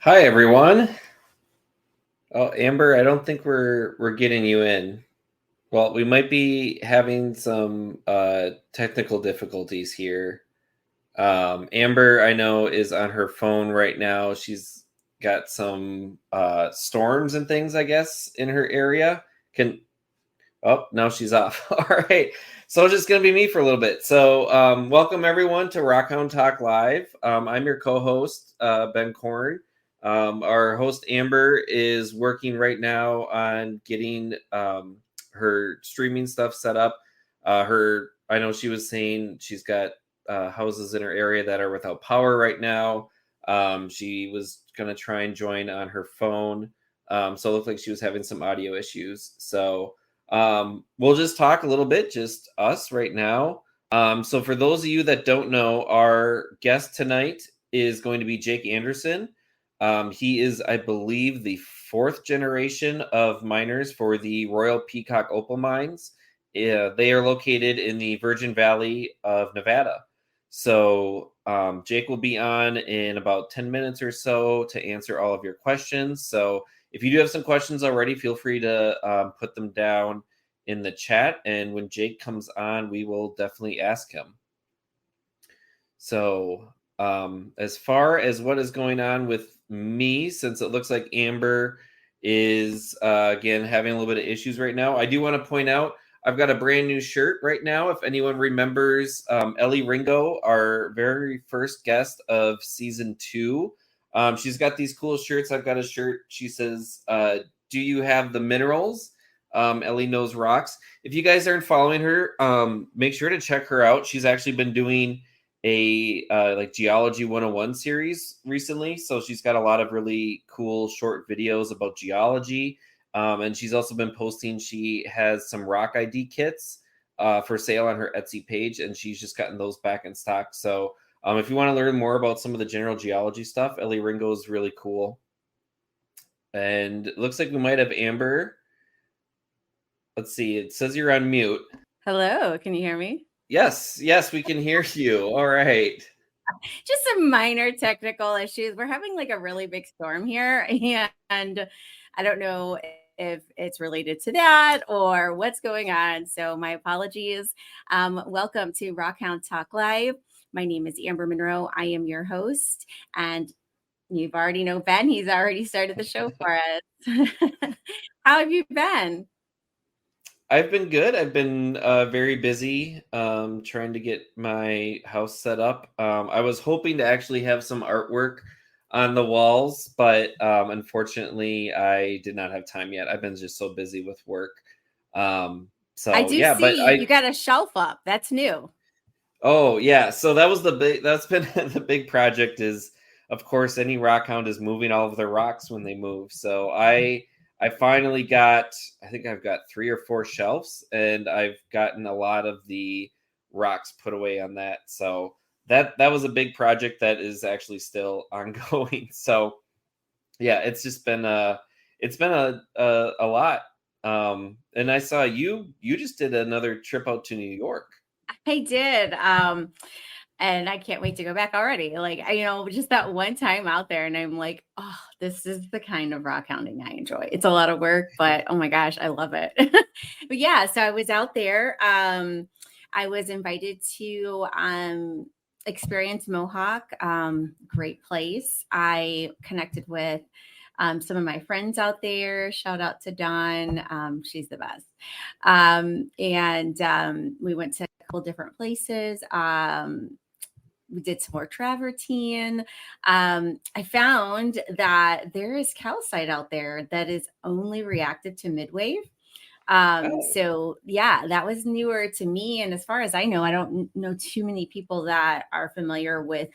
Hi everyone. Oh, Amber, I don't think we're getting you in. Well, we might be having some technical difficulties here. Amber, I know, is on her phone right now. She's got some storms and things, I guess, in her area. Can Oh, now she's off. All right. So it's just going to be me for a little bit. So, welcome everyone to Rockhound Talk Live. I'm your co host, Ben Korn. Our host, Amber, is working right now on getting her streaming stuff set up. I know she was saying she's got houses in her area that are without power right now. She was going to try and join on her phone. So it looked like she was having some audio issues. So, we'll just talk a little bit, just us right now. So for those of you that don't know, our guest tonight is going to be Jake Anderson. He is, I believe, the fourth generation of miners for the Royal Peacock Opal Mines. They are located in the Virgin Valley of Nevada. So Jake will be on in about 10 minutes or so to answer all of your questions. So if you do have some questions already, feel free to put them down in the chat. And when Jake comes on, we will definitely ask him. So as far as what is going on with me, since it looks like Amber is, again, having a little bit of issues right now, I do want to point out I've got a brand new shirt right now. If anyone remembers Ellie Ringo, our very first guest of season 2, she's got these cool shirts. I've got a shirt. She says, do you have the minerals? Ellie knows rocks. If you guys aren't following her, make sure to check her out. She's actually been doing a like Geology 101 series recently. So she's got a lot of really cool short videos about geology. And she's also been posting, she has some rock ID kits for sale on her Etsy page, and she's just gotten those back in stock. So if you want to learn more about some of the general geology stuff, Ellie Ringo is really cool. And it looks like we might have Amber. Let's see. It says you're on mute. Hello, can you hear me? Yes, we can hear you. All right. Just some minor technical issues. We're having like a really big storm here, and I don't know if it's related to that or what's going on. So, my apologies. Welcome to Rockhound Talk Live. My name is Amber Monroe. I am your host, and you've already know Ben. He's already started the show for us. How have you been? I've been good. I've been very busy trying to get my house set up. I was hoping to actually have some artwork on the walls, but unfortunately, I did not have time yet. I've been just so busy with work. I So do yeah, but see you got a shelf up. That's new. oh yeah, so that's been the big project is, of course, any rock hound is moving all of their rocks when they move. So I finally got, I think I've got 3 or 4 shelves, and I've gotten a lot of the rocks put away on that. So that was a big project that is actually still ongoing. So yeah, it's been a lot. And I saw you just did another trip out to New York. I did. And I can't wait to go back already. Like, just that one time out there, and I'm like, oh, this is the kind of rock hounding I enjoy. It's a lot of work, but oh my gosh, I love it. But yeah, so I was out there. I was invited to experience Mohawk. Great place. I connected with some of my friends out there. Shout out to Dawn. She's the best. And we went to a couple different places. We did some more travertine. I found that there is calcite out there that is only reactive to midwave. Oh. So yeah, that was newer to me. And as far as I know, I don't know too many people that are familiar with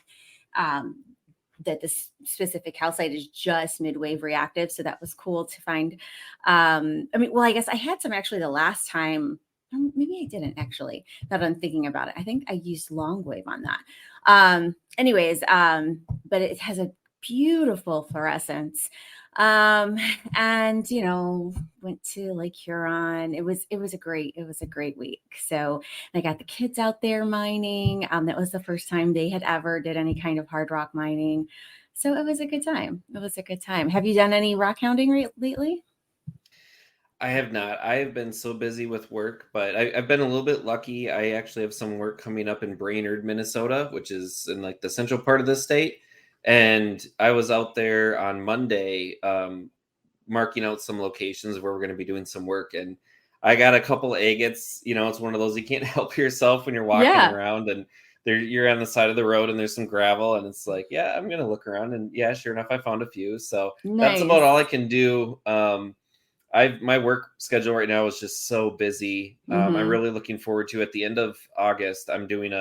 that this specific calcite is just midwave reactive. So that was cool to find. I guess I had some actually the last time. Maybe I didn't actually, now that I'm thinking about it. I think I used long wave on that. But it has a beautiful fluorescence. Um, and went to Lake Huron. It was a great week. So I got the kids out there mining. That was the first time they had ever did any kind of hard rock mining. So it was a good time. It was a good time. Have you done any rock hounding lately? I have not. I have been so busy with work, but I've been a little bit lucky. I actually have some work coming up in Brainerd, Minnesota, which is in like the central part of the state. And I was out there on Monday, marking out some locations where we're going to be doing some work. And I got a couple agates. It's one of those you can't help yourself when you're walking Yeah. around and you're on the side of the road and there's some gravel and it's like, yeah, I'm going to look around. And yeah, sure enough, I found a few. So that's about all I Nice. can do. I my work schedule right now is just so busy. I'm Mm-hmm. really looking forward to at the end of August. I'm doing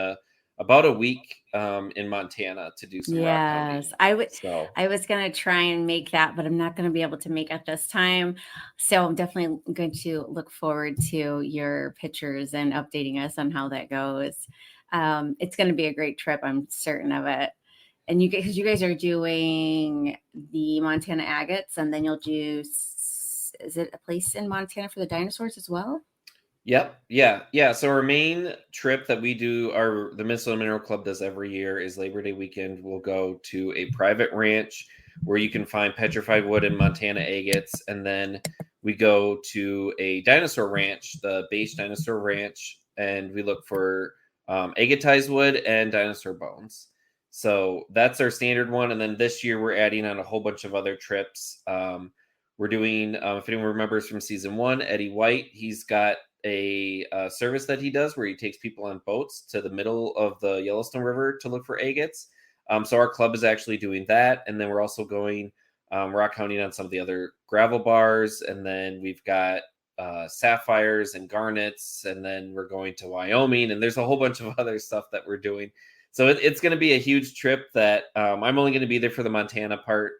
about a week in Montana to do some rock Yes, hounding. I would. So I was gonna try and make that, but I'm not gonna be able to make it this time. So I'm definitely going to look forward to your pictures and updating us on how that goes. It's going to be a great trip. I'm certain of it. And because you guys are doing the Montana agates, and then you'll do. Is it a place in Montana for the dinosaurs as well? yep, yeah. So our main trip that we do, the Minnesota Mineral Club does every year, is Labor Day weekend. We'll go to a private ranch where you can find petrified wood and Montana agates, and then we go to a dinosaur ranch, the Base Dinosaur Ranch, and we look for agatized wood and dinosaur bones. So that's our standard one, and then this year we're adding on a whole bunch of other trips. We're doing, if anyone remembers from season one, Eddie White, he's got a service that he does where he takes people on boats to the middle of the Yellowstone River to look for agates. So our club is actually doing that, and then we're also going rock hounding on some of the other gravel bars, and then we've got sapphires and garnets, and then we're going to Wyoming, and there's a whole bunch of other stuff that we're doing. So it's going to be a huge trip that I'm only going to be there for the Montana part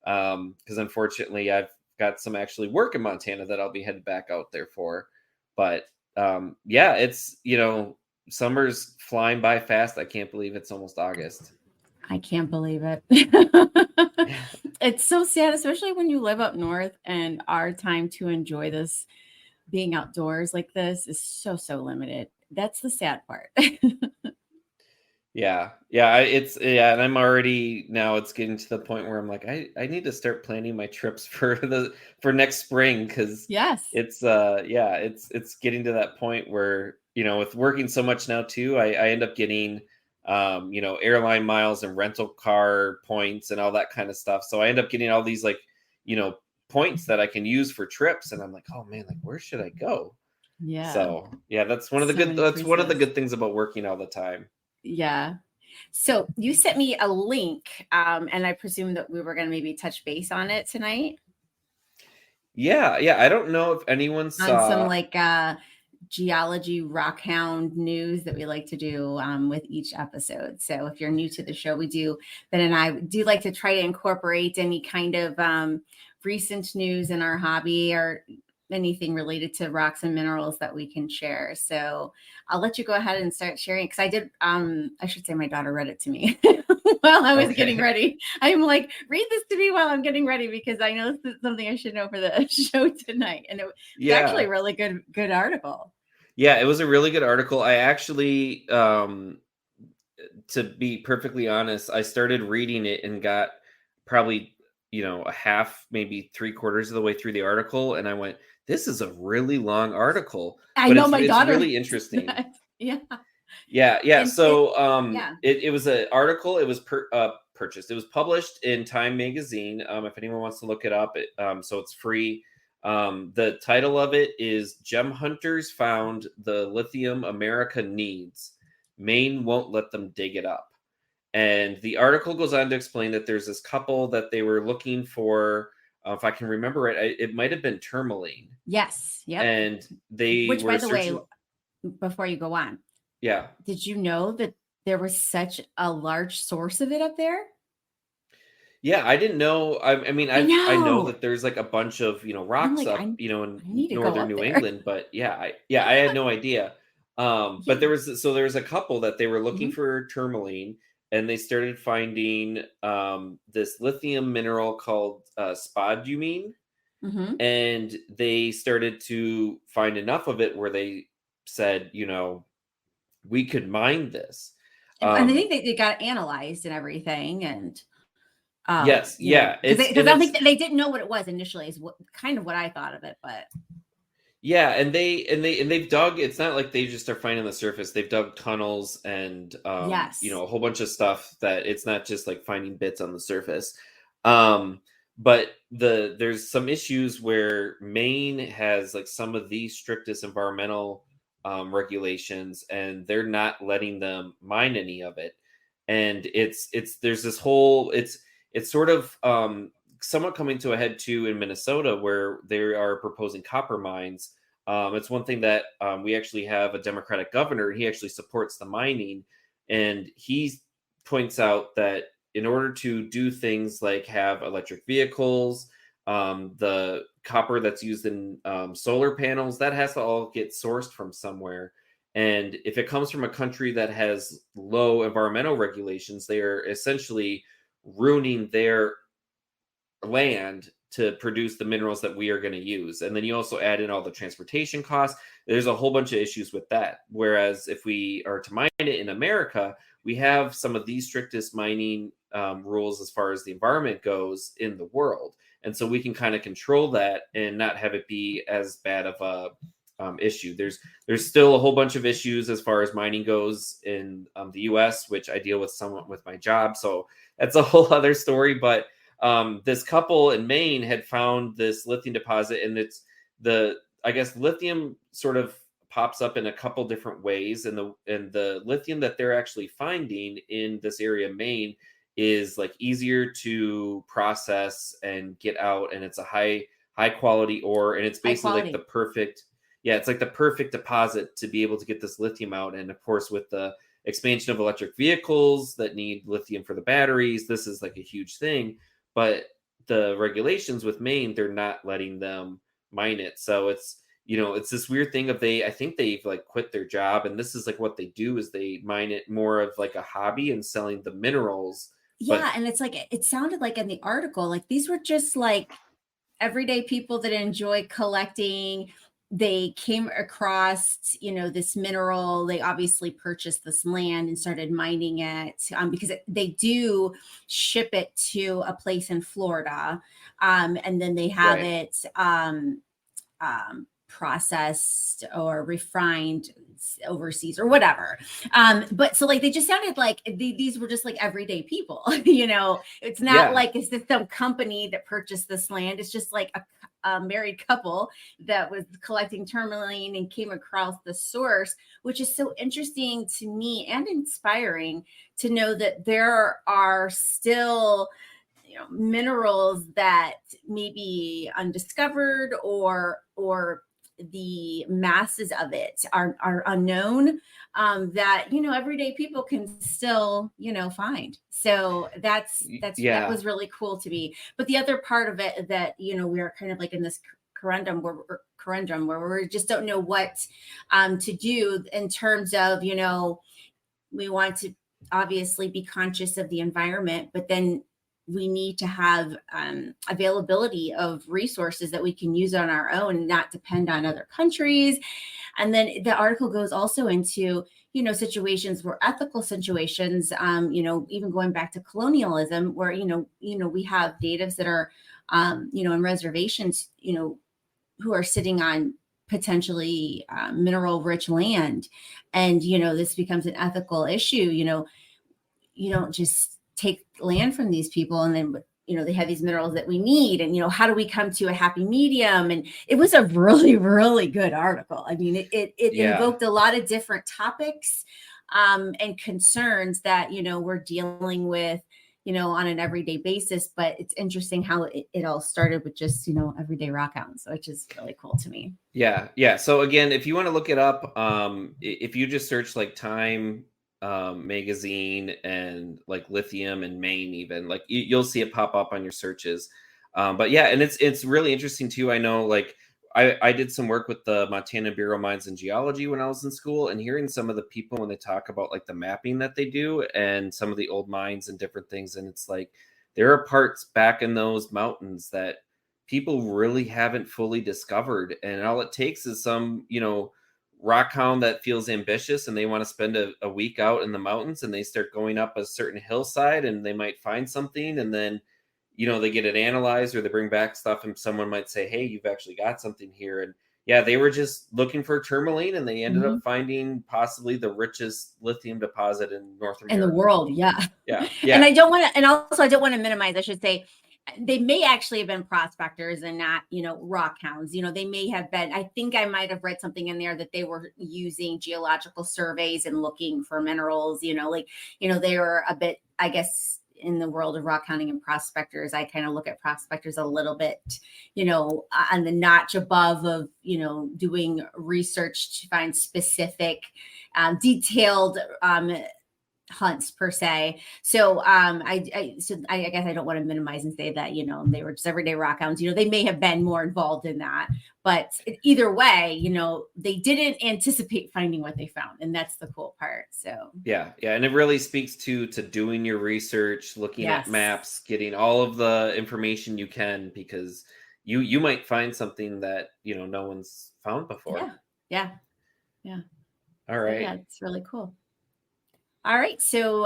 because unfortunately I've got some actually work in Montana that I'll be headed back out there for. But yeah, it's summer's flying by fast. I can't believe it's almost August. I can't believe it. It's so sad, especially when you live up north and our time to enjoy this being outdoors like this is so limited. That's the sad part. Yeah, and I'm already now. It's getting to the point where I'm like, I need to start planning my trips for next spring because Yes. it's getting to that point where with working so much now too, I end up getting airline miles and rental car points and all that kind of stuff. So I end up getting all these like points that I can use for trips, and I'm like, oh man, like where should I go? Yeah. So yeah, So many that's one of the places. good things about working all the time. Yeah. So you sent me a link, and I presume that we were going to maybe touch base on it tonight Yeah. I don't know if anyone on some saw. like geology rockhound news that we like to do with each episode. So if you're new to the show, Ben and I do like to try to incorporate any kind of recent news in our hobby or anything related to rocks and minerals that we can share. So I'll let you go ahead and start sharing because I should say my daughter read it to me while I was getting Okay. ready. I'm like, read this to me while I'm getting ready because I know this is something I should know for the show tonight. And it's actually a Yeah. really good article. Yeah, it was a really good article. I actually to be perfectly honest, I started reading it and got probably, a half, maybe three-quarters of the way through the article and I went, this is a really long article, I but know it's my it's daughter really is interesting. that. Yeah. Yeah. And it So yeah. it was an article. It was purchased. It was published in Time Magazine. If anyone wants to look it up, so it's free. The title of it is "Gem Hunters Found the Lithium America Needs. Maine won't let them dig it up." And the article goes on to explain that there's this couple that they were looking for. If I can remember it, it might have been tourmaline, Yes. Yep. and they Which by were the way, searching. before you go on, Yeah. did you know that there was such a large source of it up there? Yeah, I didn't know. I mean, I I know know. that there's like a bunch of I'm rocks like, up I in need to go northern up New there. England, but yeah, I had no idea. But Yeah. there was a couple that they were looking Mhm. for tourmaline, and they started finding this lithium mineral called spodumene, Hmm. and they started to find enough of it where they said, we could mine this. And I Um, think they got analyzed and everything, and yes, yeah, because I don't think that they didn't know what it was initially, is what kind of what I thought of it, but yeah, and they've dug. It's not like they just are finding the surface. They've dug tunnels and yes, a whole bunch of stuff, that it's not just like finding bits on the surface. Um, but there's some issues where Maine has like some of the strictest environmental regulations, and they're not letting them mine any of it. And it's there's this whole it's sort of somewhat coming to a head too in Minnesota, where they are proposing copper mines. It's one thing that we actually have a Democratic governor. He actually supports the mining, and he points out that in order to do things like have electric vehicles, the copper that's used in solar panels, that has to all get sourced from somewhere. And if it comes from a country that has low environmental regulations, they are essentially ruining their land to produce the minerals that we are going to use. And then you also add in all the transportation costs. There's a whole bunch of issues with that. Whereas if we are to mine it in America, we have some of the strictest mining rules as far as the environment goes in the world. And so we can kind of control that and not have it be as bad of a issue. There's still a whole bunch of issues as far as mining goes in the U.S., which I deal with somewhat with my job. So that's a whole other story. But this couple in Maine had found this lithium deposit, and I guess lithium sort of pops up in a couple different ways, and the lithium that they're actually finding in this area of Maine is like easier to process and get out, and it's a high quality ore, and it's high basically like the quality. perfect, yeah, it's like the perfect deposit to be able to get this lithium out. And of course, with the expansion of electric vehicles that need lithium for the batteries, this is like a huge thing. But the regulations with Maine, they're not letting them mine it. So it's this weird thing of I think they've like quit their job, and this is like what they do is they mine it more of like a hobby and selling the minerals. Yeah, But and it's like it sounded like in the article, like these were just like everyday people that enjoy collecting. They came across, this mineral. They obviously purchased this land and started mining it, because they do ship it to a place in Florida, and then they have right. it processed or refined overseas or whatever. But so like they just sounded like these were just like everyday people. It's not Yeah. like it's just some company that purchased this land. It's just like a married couple that was collecting tourmaline and came across the source, which is so interesting to me and inspiring to know that there are still minerals that may be undiscovered, or the masses of it are unknown, that everyday people can still find. So that Yeah. was really cool to me. But the other part of it that we are kind of like in this conundrum where we just don't know what to do in terms of we want to obviously be conscious of the environment, but then we need to have availability of resources that we can use on our own and not depend on other countries. And then the article goes also into situations where ethical situations, even going back to colonialism, where we have natives that are in reservations, who are sitting on potentially mineral rich land. And this becomes an ethical issue. You don't just take land from these people and then they have these minerals that we need. And how do we come to a happy medium? And it was a really, really good article. I mean, it Yeah. invoked a lot of different topics, and concerns that we're dealing with on an everyday basis. But it's interesting how it all started with just everyday rock hounds, which is really cool to me. Yeah, yeah. So again, if you want to look it up, if you just search like Time magazine and like lithium and Maine, even like you'll see it pop up on your searches. But yeah, and it's really interesting too. I know like I did some work with the Montana Bureau of Mines and Geology when I was in school, and hearing some of the people when they talk about like the mapping that they do and some of the old mines and different things, and it's like there are parts back in those mountains that people really haven't fully discovered, and all it takes is some, rock hound that feels ambitious and they want to spend a week out in the mountains, and they start going up a certain hillside and they might find something, and then they get it analyzed or they bring back stuff and someone might say, hey, you've actually got something here. And yeah, they were just looking for tourmaline and they ended up Mhm. finding possibly the richest lithium deposit in North In the America. world, yeah. Yeah. And Yeah. I don't want to, and also I don't want to minimize, I should say, they may actually have been prospectors and not, rock hounds. They may have been, I think I might have read something in there that they were using geological surveys and looking for minerals, they were a bit, I guess, in the world of rock hounding and prospectors. I kind of look at prospectors a little bit, on the notch above of, doing research to find specific, detailed, hunts per se. So I guess I don't want to minimize and say that they were just everyday rock hounds. They may have been more involved in that, but either way, they didn't anticipate finding what they found, and that's the cool part. So Yeah. Yeah. And it really speaks to doing your research, looking at yes, maps, getting all of the information you can, because you might find something that no one's found before. yeah, yeah, yeah. All So right. yeah, it's really cool. All right, so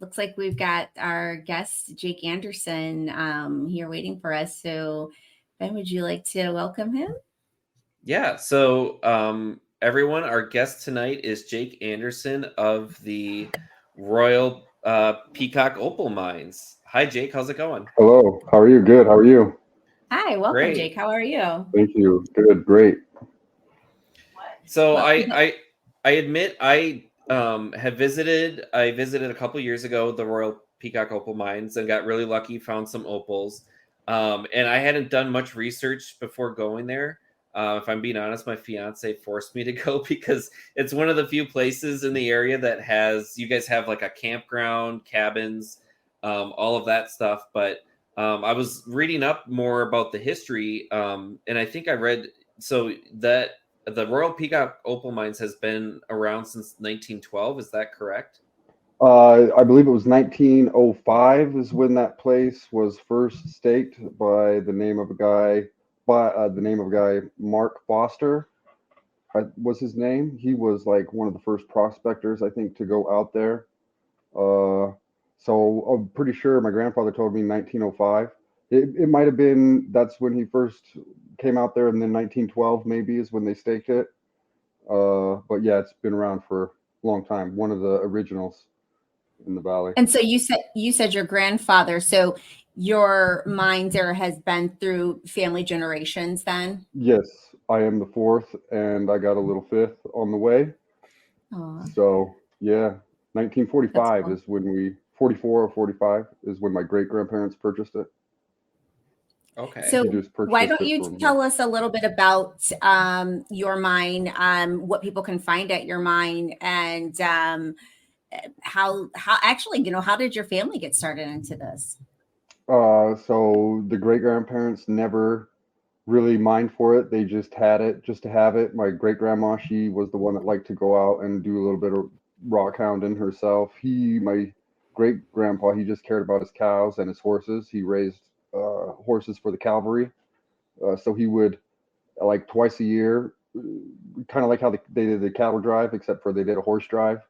looks like we've got our guest Jake Anderson here waiting for us. So Ben, would you like to welcome him? Yeah. So, everyone, our guest tonight is Jake Anderson of the Royal Peacock Opal Mines. Hi, Jake. How's it going? Hello. How are you? Good. How are you? Hi, welcome, Jake. Great. How are you? Thank you. Good. Great. So Well, I admit have visited. I visited a couple years ago the Royal Peacock Opal Mines and got really lucky. Found some opals, and I hadn't done much research before going there. If I'm being honest, my fiance forced me to go because it's one of the few places in the area that has. You guys have like a campground, cabins, all of that stuff. But I was reading up more about the history, and I think I read so that the Royal Peacock Opal Mines has been around since 1912. Is that correct? I believe it was 1905 is when that place was first staked by the name of a guy, Mark Foster, was his name. He was like one of the first prospectors, I think, to go out there. Uh, so I'm pretty sure my grandfather told me 1905. It might have been that's when he first came out there, and then 1912 maybe is when they staked it. But yeah, it's been around for a long time. One of the originals in the valley. and so you said your grandfather. So your mine there has been through family generations then? Yes, I am the fourth, and I got a little fifth on the way. Oh, So yeah, that's 1945 cool. is when 44 or 45 is when my great grandparents purchased it. Okay. He So just why purchased don't it you from me. tell us a little bit about your mine, what people can find at your mine, and how actually, how did your family get started into this? So the great grandparents never really mind for it. They just had it just to have it. My great grandma, she was the one that liked to go out and do a little bit of rock hounding herself. My great grandpa, he just cared about his cows and his horses. He raised horses for the cavalry. So he would, like twice a year, kind of like how they did the cattle drive, except for they did a horse drive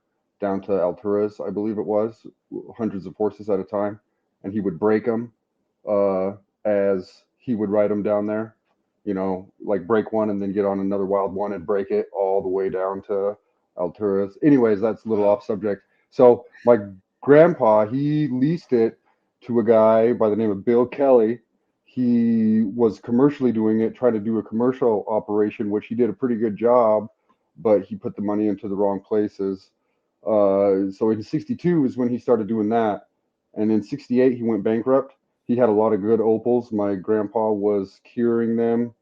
down to Alturas, I believe it was, hundreds of horses at a time. And he would break them uh, as he would ride them down there. Like break one and then get on another wild one and break it all the way down to Alturas. Anyways, that's a little Wow. off subject. So my grandpa, he leased it to a guy by the name of Bill Kelly. He was commercially doing it, trying to do a commercial operation, which he did a pretty good job, but he put the money into the wrong places. So in '62 is when he started doing that, and in '68 he went bankrupt. He had a lot of good opals. My grandpa was curing them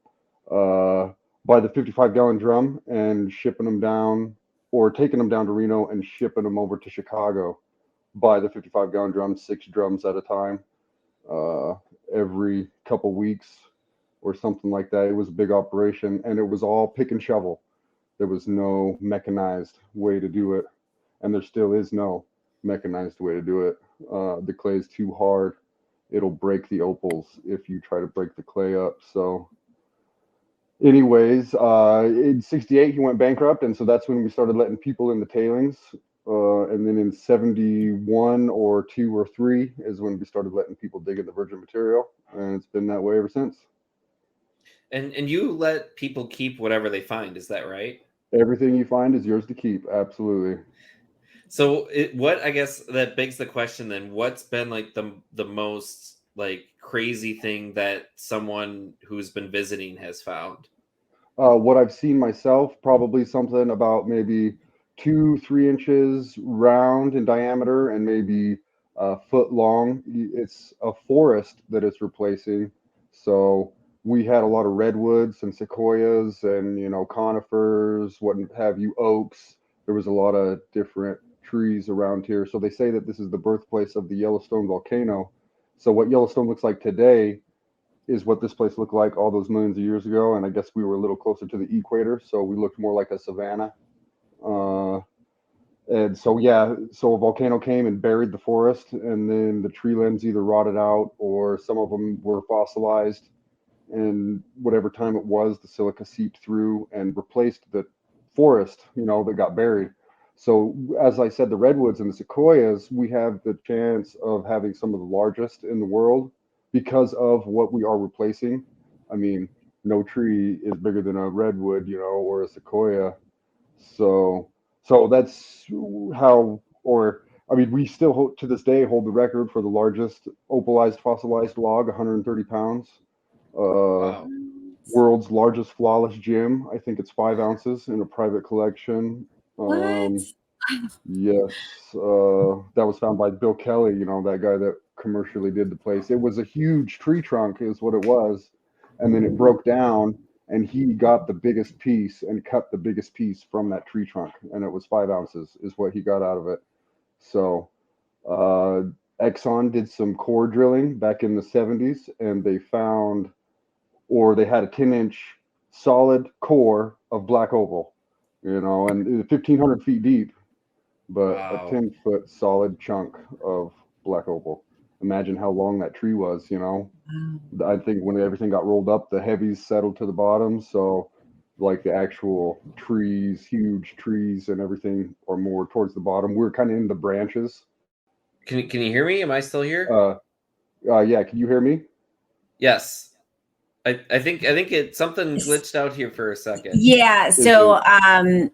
uh, by the 55-gallon drum and shipping them down, or taking them down to Reno and shipping them over to Chicago by the 55-gallon drum, 6 drums at a time, uh, every couple weeks or something like that. It was a big operation, and it was all pick and shovel. There was no mechanized way to do it, and there still is no mechanized way to do it. The clay is too hard. It'll break the opals if you try to break the clay up. So, anyways, in '68 he went bankrupt, and so that's when we started letting people in the tailings. And then in '71 or two or three is when we started letting people dig in the virgin material, and it's been that way ever since. And you let people keep whatever they find, is that right? Everything you find is yours to keep. Absolutely. So what, I guess that begs the question then, what's been like the most like crazy thing that someone who's been visiting has found? What I've seen myself, probably something about maybe 2, 3 inches round in diameter and maybe a foot long. It's a forest that it's replacing. So we had a lot of redwoods and sequoias and conifers, what have you, oaks. There was a lot of different trees around here. So they say that this is the birthplace of the Yellowstone volcano. So what Yellowstone looks like today is what this place looked like all those millions of years ago. And I guess we were a little closer to the equator, so we looked more like a savanna. Uh, and so, yeah, so a volcano came and buried the forest, and then the tree limbs either rotted out or some of them were fossilized. And whatever time it was, the silica seeped through and replaced the forest, that got buried. So, as I said, the redwoods and the sequoias, we have the chance of having some of the largest in the world because of what we are replacing. I mean, no tree is bigger than a redwood, or a sequoia. So, so that's how, or I mean, we still to this day hold the record for the largest opalized fossilized log, 130 pounds. Uh, Wow. World's largest flawless gem. I think it's 5 ounces in a private collection. What? Yes, that was found by Bill Kelly, that guy that commercially did the place. It was a huge tree trunk, is what it was. And then it broke down, and he got the biggest piece and cut the biggest piece from that tree trunk. And it was 5 ounces, is what he got out of it. So, uh, Exxon did some core drilling back in the 70s, and they found, or they had a 10-inch solid core of black opal, and 1,500 feet deep, but a Wow. 10-foot solid chunk of black opal. Imagine how long that tree was, I think when everything got rolled up, the heavies settled to the bottom. So, like the actual trees, huge trees and everything are more towards the bottom. We're kind of in the branches. Can you hear me? Am I still here? Yeah, can you hear me? Yes. I think something glitched out here for a second. Yeah. Is So it?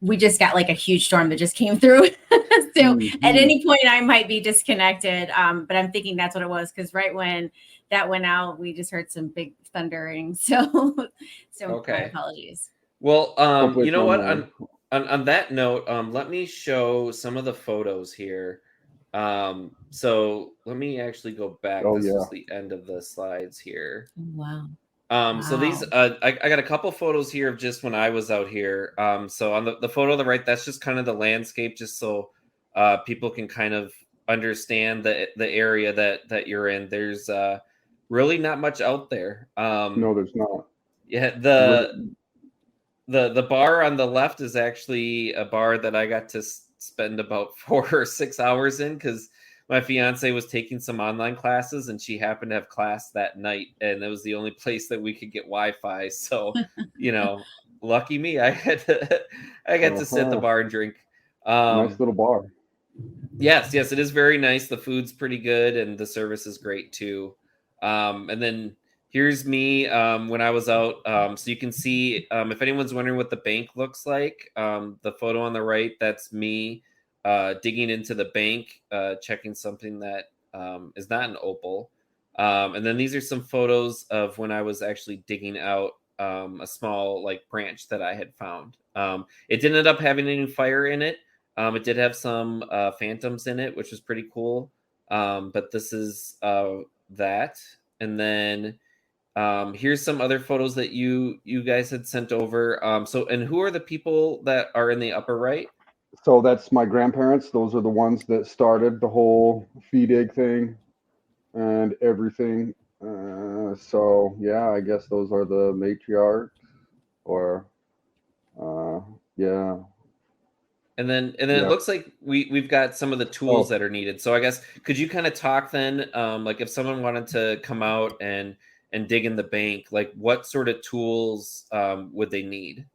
we just got like a huge storm that just came through. So at any point I might be disconnected. But I'm thinking that's what it was, because right when that went out, we just heard some big thundering. So my Okay. apologies. Well, Hopefully you it's know not what? annoying. On that note, let me show some of the photos here. So let me actually go back. Oh This yeah. was the end of the slides here. Wow. So these, Wow. I got a couple photos here of just when I was out here. So on the photo on the right, that's just kind of the landscape, just so people can kind of understand the area that you're in. There's really not much out there. No, there's not. Yeah, Really. the bar on the left is actually a bar that I got to spend about 4 or 6 hours in, because my fiance was taking some online classes and she happened to have class that night, and it was the only place that we could get Wi-Fi. So, lucky me, I got to sit at the Uh-huh. bar and drink. Nice little bar. Yes, it is very nice. The food's pretty good and the service is great too. And then here's me when I was out. So you can see, if anyone's wondering what the bank looks like, the photo on the right, that's me digging into the bank, checking something that is not an opal. And then these are some photos of when I was actually digging out a small like branch that I had found. It didn't end up having any fire in it. It did have some phantoms in it, which was pretty cool. But this is that. And then here's some other photos that you guys had sent over. And who are the people that are in the upper right? So that's my grandparents. Those are the ones that started the whole feed egg thing and everything. So yeah, I guess those are the matriarchs, or uh, yeah, And then it yeah. looks like we've got some of the tools Oh, that are needed. So I guess could you kind of talk then, like if someone wanted to come out and dig in the bank, like what sort of tools would they need?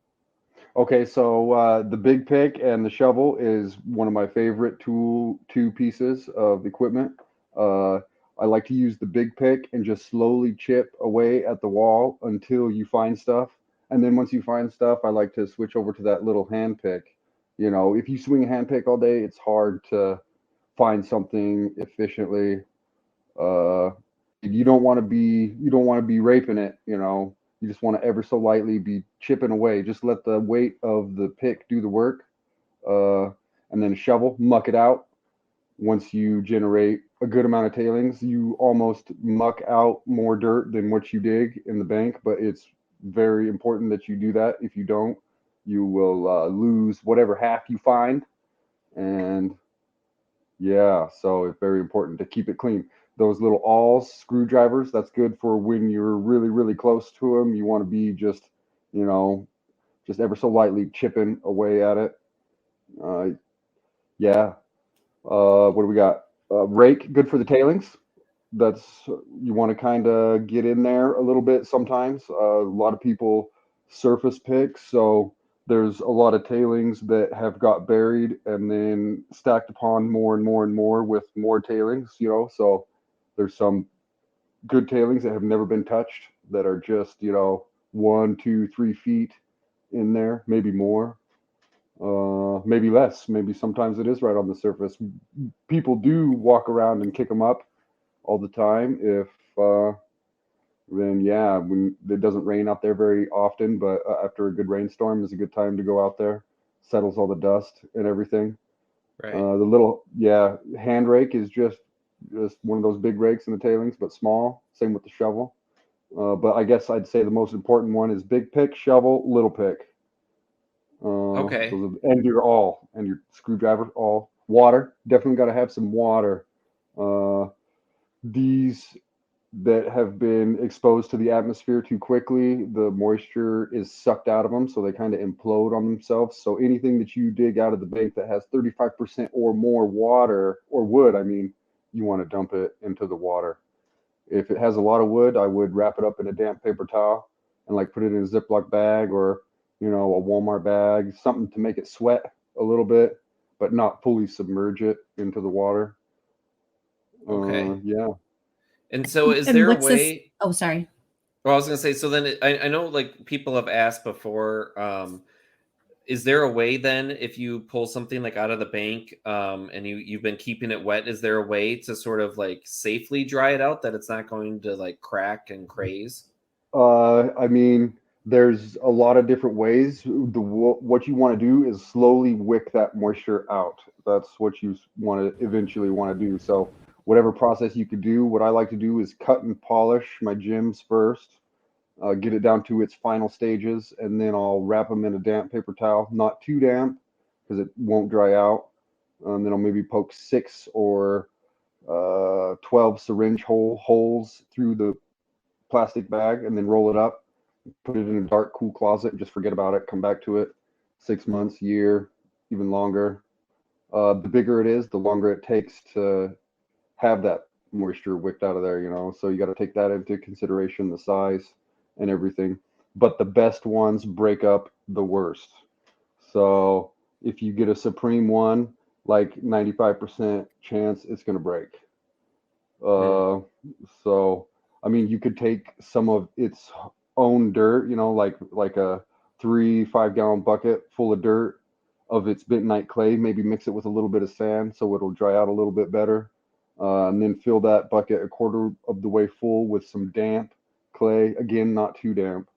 okay. So the big pick and the shovel is one of my favorite two pieces of equipment. Uh, I like to use the big pick and just slowly chip away at the wall until you find stuff. And then once you find stuff, I like to switch over to that little hand pick. You know, if you swing a hand pick all day, it's hard to find something efficiently. Uh, you don't want to be raping it. You know, you just want to ever so lightly be chipping away. Just let the weight of the pick do the work, uh, and then shovel, muck it out. Once you generate a good amount of tailings, you almost muck out more dirt than what you dig in the bank. But it's very important that you do that. If you don't, you will lose whatever half you find, and yeah, so it's very important to keep it clean. Those little awls, screwdrivers, that's good for when you're really, really close to them. You want to be just, you know, just ever so lightly chipping away at it. Uh, yeah. What do we got? Rake, good for the tailings. That's you want to kind of get in there a little bit sometimes. A lot of people surface pick, so there's a lot of tailings that have got buried and then stacked upon more and more and more with more tailings. So there's some good tailings that have never been touched that are just 1, 2, 3 feet in there, maybe more, maybe less. Maybe sometimes it is right on the surface. People do walk around and kick them up all the time. If then yeah, when it doesn't rain out there very often, but after a good rainstorm is a good time to go out there. Settles all the dust and everything. Right. The little hand rake is just one of those big rakes in the tailings, but small. Same with the shovel. But I guess I'd say the most important one is big pick, shovel, little pick. Okay. And your awl and your screwdriver awl. Water, definitely got to have some water. Uh, these that have been exposed to the atmosphere too quickly, the moisture is sucked out of them, so they kind of implode on themselves. So anything that you dig out of the bank that has 35% or more water or wood, I mean, you want to dump it into the water. If it has a lot of wood, I would wrap it up in a damp paper towel and like put it in a Ziploc bag or a Walmart bag, something to make it sweat a little bit, but not fully submerge it into the water. Okay. Yeah. And so is And there a what's this? way? Oh, sorry. Well, I was gonna say, so then I know like people have asked before, is there a way then if you pull something like out of the bank, and you've been keeping it wet, is there a way to sort of like safely dry it out that it's not going to like crack and craze? I mean, there's a lot of different ways. What you want to do is slowly wick that moisture out. That's what you want to eventually want to do. So, whatever process you could do, what I like to do is cut and polish my gems first, get it down to its final stages, and then I'll wrap them in a damp paper towel, not too damp because it won't dry out. Then I'll maybe poke 6 or 12 syringe holes through the plastic bag and then roll it up, put it in a dark, cool closet, and just forget about it. Come back to it 6 months, year, even longer. The bigger it is, the longer it takes to have that moisture wicked out of there. So you got to take that into consideration, the size and everything. But the best ones break up the worst. So if you get a Supreme one, like 95% chance it's going to break. Hmm. Uh, so I mean, you could take some of its own dirt, like a 3 5 gallon bucket full of dirt of its bentonite clay, maybe mix it with a little bit of sand so it'll dry out a little bit better. And then fill that bucket a quarter of the way full with some damp clay, again, not too damp.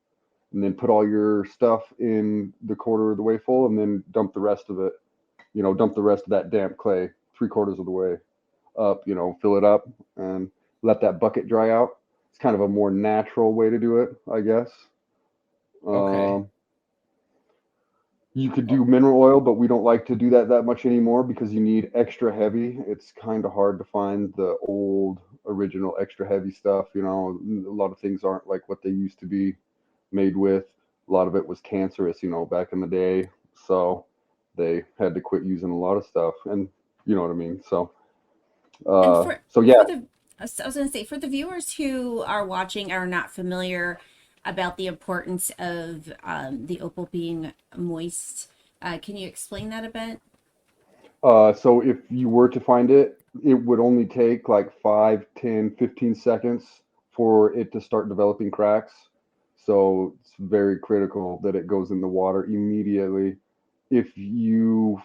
And then put all your stuff in the quarter of the way full and then dump the rest of it, dump the rest of that damp clay 3 quarters of the way up, fill it up and let that bucket dry out. It's kind of a more natural way to do it, I guess. Okay. Um, you could do mineral oil, but we don't like to do that much anymore because you need extra heavy. It's kind of hard to find the old original extra heavy stuff. A lot of things aren't like what they used to be made with. A lot of it was cancerous, back in the day. So they had to quit using a lot of stuff, and you know what I mean. So, And so yeah. for the I was going to say, for the viewers who are watching are not familiar about the importance of the opal being moist, can you explain that a bit? So if you were to find it, it would only take like 5, 10, 15 seconds for it to start developing cracks. So it's very critical that it goes in the water immediately. If you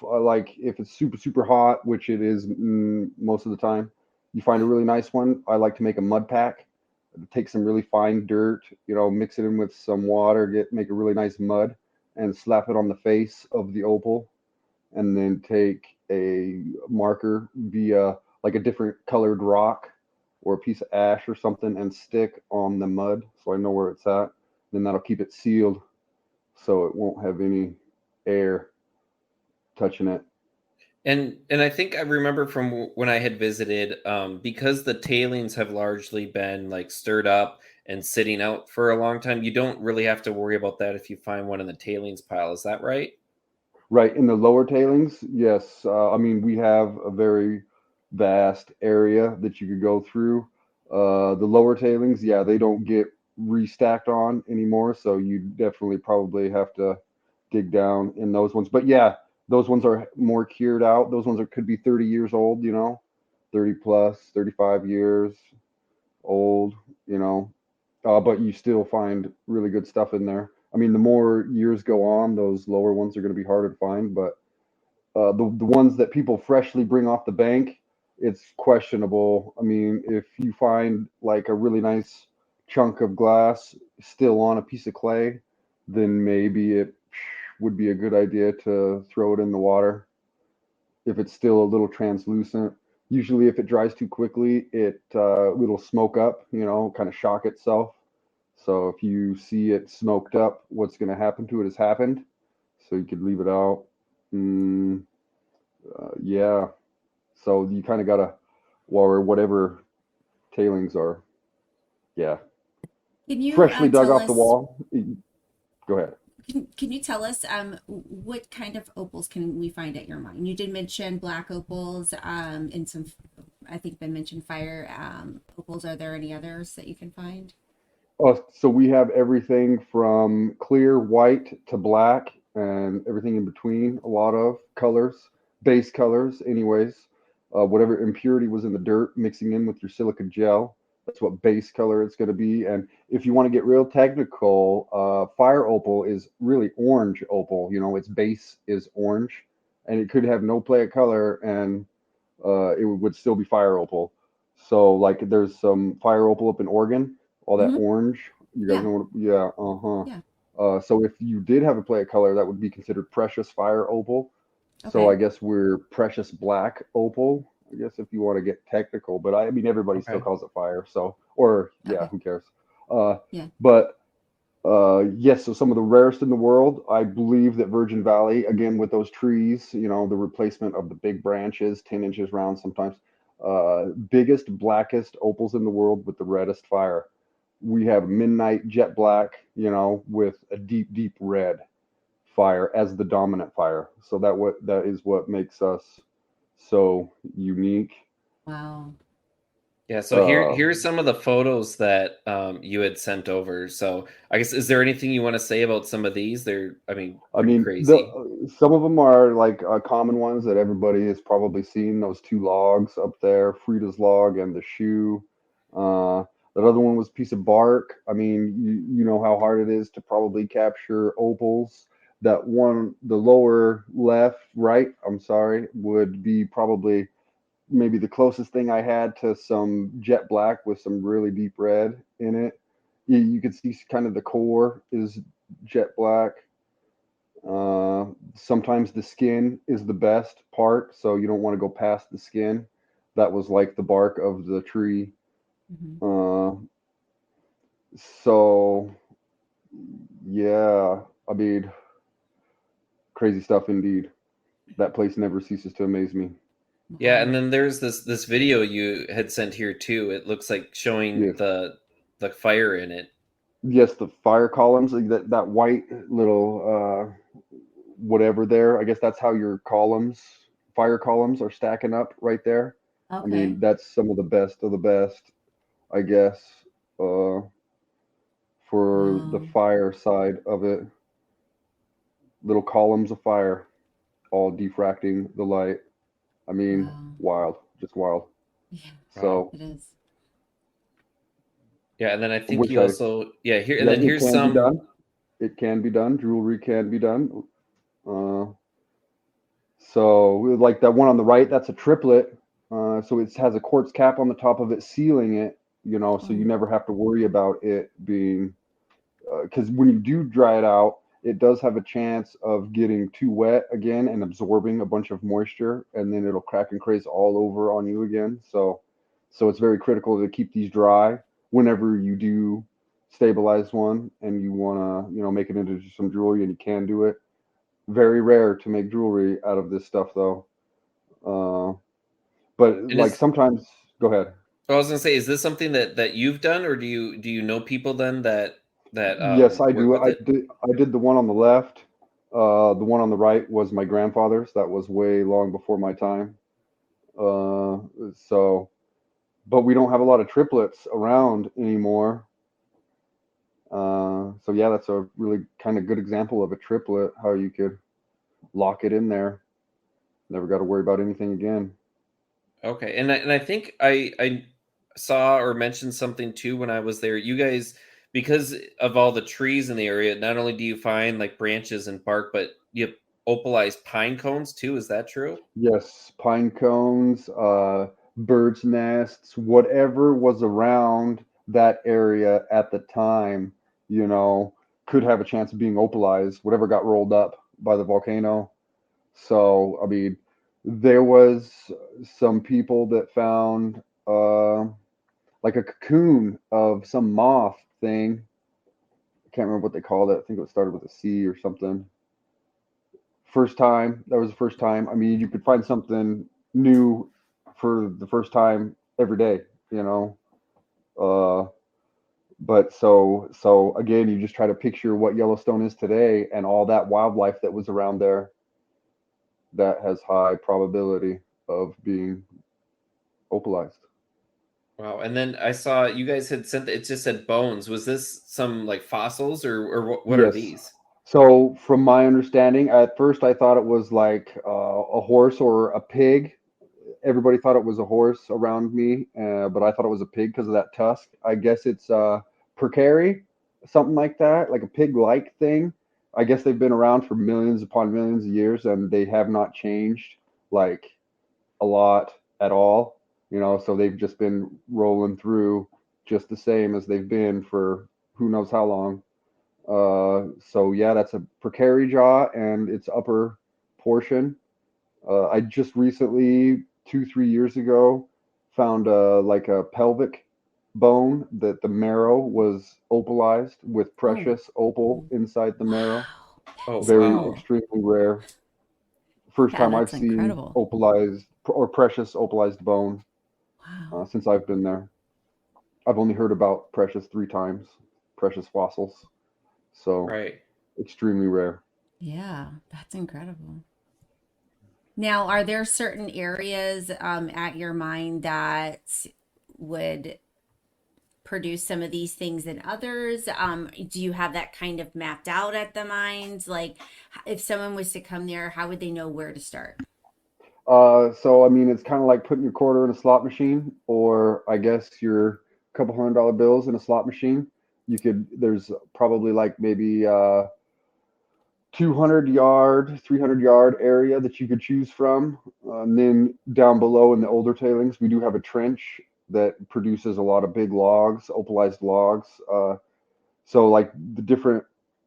like, if it's super, super hot, which it is most of the time, you find a really nice one. I like to make a mud pack. Take some really fine dirt, mix it in with some water, make a really nice mud, and slap it on the face of the opal, and then take a marker via like a different colored rock or a piece of ash or something and stick on the mud so I know where it's at. Then that'll keep it sealed so it won't have any air touching it. And I think I remember from when I had visited, because the tailings have largely been like stirred up and sitting out for a long time. You don't really have to worry about that if you find one in the tailings pile. Is that right? Right, in the lower tailings, yes. I mean, we have a very vast area that you could go through. The lower tailings, yeah, they don't get restacked on anymore, so you definitely probably have to dig down in those ones. But yeah, those ones are more cured out. Those ones could be 30 years old, 30 plus, 35 years old, you know. But you still find really good stuff in there. I mean, the more years go on, those lower ones are going to be harder to find. But the ones that people freshly bring off the bank, it's questionable. I mean, if you find like a really nice chunk of glass still on a piece of clay, then maybe it would be a good idea to throw it in the water. If it's still a little translucent, usually if it dries too quickly, it'll smoke up, kind of shock itself. So if you see it smoked up, what's going to happen to it has happened. So you could leave it out. Mm, yeah. So you kind of gotta, or whatever tailings are. Yeah. Can you Freshly dug tell off the us? wall. Go ahead. Can you tell us what kind of opals can we find at your mine? You did mention black opals, and some, I think, been mentioned fire opals. Are there any others that you can find? So we have everything from clear white to black and everything in between. A lot of colors, base colors, anyways. Whatever impurity was in the dirt mixing in with your silica gel, that's what base color it's going to be. And if you want to get real technical, fire opal is really orange opal. Its base is orange, and it could have no play of color, and it would still be fire opal. So like there's some fire opal up in Oregon, all that Hmm. orange. You guys Yeah, know what? Yeah, uh-huh. yeah. So if you did have a play of color, that would be considered precious fire opal. So I Okay, guess we're precious black opal. I guess if you want to get technical, but I mean everybody still Okay. calls it fire. So or yeah, okay, who cares? Uh, yeah. but yes, so some of the rarest in the world. I believe that Virgin Valley, again, with those trees, the replacement of the big branches, 10 inches round sometimes, biggest, blackest opals in the world with the reddest fire. We have midnight jet black, with a deep, deep red fire as the dominant fire. So that is what makes us so unique. Wow. Yeah, so Uh, here's some of the photos that you had sent over. So I guess, is there anything you want to say about some of these? They're, I mean, I pretty mean, crazy. some of them are like common ones that everybody has probably seen. Those two logs up there, Frida's log and the shoe. Uh, that other one was a piece of bark. I mean, you know how hard it is to probably capture opals. That one, the lower left, right, I'm sorry, would be probably maybe the closest thing I had to some jet black with some really deep red in it. You could see kind of the core is jet black. Sometimes the skin is the best part, so you don't want to go past the skin. That was like the bark of the tree. Hmm. Uh, so yeah, I mean, crazy stuff indeed. That place never ceases to amaze me. Yeah, and Wow. then there's this video you had sent here too. It looks like showing Yes. the fire in it. Yes, the fire columns, like that white little whatever there. I guess that's how your columns, fire columns, are stacking up right there. I Okay. mean, that's some of the best of the best, I guess, uh, for the Wow. fire side of it. Little columns of fire, all diffracting the light. I mean, Wow. wild, just wild. Yeah, Wow. So, it is. Yeah, and then I I think wish you I, also here and yeah, then it here's can be some. done. It can be done. Jewelry can be done. Uh, So like that one on the right, that's a triplet. So it has a quartz cap on the top of it, sealing it. So you Oh, never have to worry about it being because when you do dry it out, it does have a chance of getting too wet again and absorbing a bunch of moisture, and then it'll crack and craze all over on you again. So it's very critical to keep these dry whenever you do stabilize one and you want to, make it into some jewelry, and you can do it. Very rare to make jewelry out of this stuff, though. Uh, but And like is sometimes, go ahead. I was gonna say, is this something that you've done, or do you know people then that Yes, I work do. with I it? did. I did the one on the left. The one on the right was my grandfather's. That was way long before my time. Uh, so, but we don't have a lot of triplets around anymore. So yeah, that's a really kind of good example of a triplet. How you could lock it in there. Never got to worry about anything again. Okay, and I think I saw or mentioned something too when I was there. You guys, because of all the trees in the area, not only do you find like branches and bark, but you have opalized pine cones too. Is that true? Yes, pine cones, birds' nests, whatever was around that area at the time, you know, could have a chance of being opalized, whatever got rolled up by the volcano. So, I mean, there was some people that found like a cocoon of some moth thing. I can't remember what they called it. I think it started with a C or something. First time. That was the first time. I mean, you could find something new for the first time every day, you know. Uh, but so again, you just try to picture what Yellowstone is today and all that wildlife that was around there that has high probability of being opalized. Wow. And then I saw you guys had sent it just said bones. Was this some like fossils or what are Yes. these? So from my understanding, at first I thought it was like a horse or a pig. Everybody thought it was a horse around me, but I thought it was a pig because of that tusk. I guess it's percary, something like that, like a pig-like thing. I guess they've been around for millions upon millions of years, and they have not changed like a lot at all. So they've just been rolling through just the same as they've been for who knows how long. So yeah, that's a percary jaw and its upper portion. I just recently, 2, 3 years ago, found like a pelvic bone that the marrow was opalized with oh, precious opal inside the marrow. wow. Oh, That's Very wow. cool. extremely rare. First Yeah, time I've that's seen incredible. opalized or precious opalized bone Wow. since I've been there. I've only heard about precious 3 times, precious fossils. So Right. extremely rare. Yeah, that's incredible. Now, are there certain areas at your mine that would produce some of these things than others? Do you have that kind of mapped out at the mines? Like, if someone was to come there, how would they know where to start? So I mean, it's kind of like putting your quarter in a slot machine, or I guess your couple $100 bills in a slot machine. There's probably like maybe 200 yard, 300 yard area that you could choose from. And then down below in the older tailings, we do have a trench that produces a lot of big logs, opalized logs. So like the different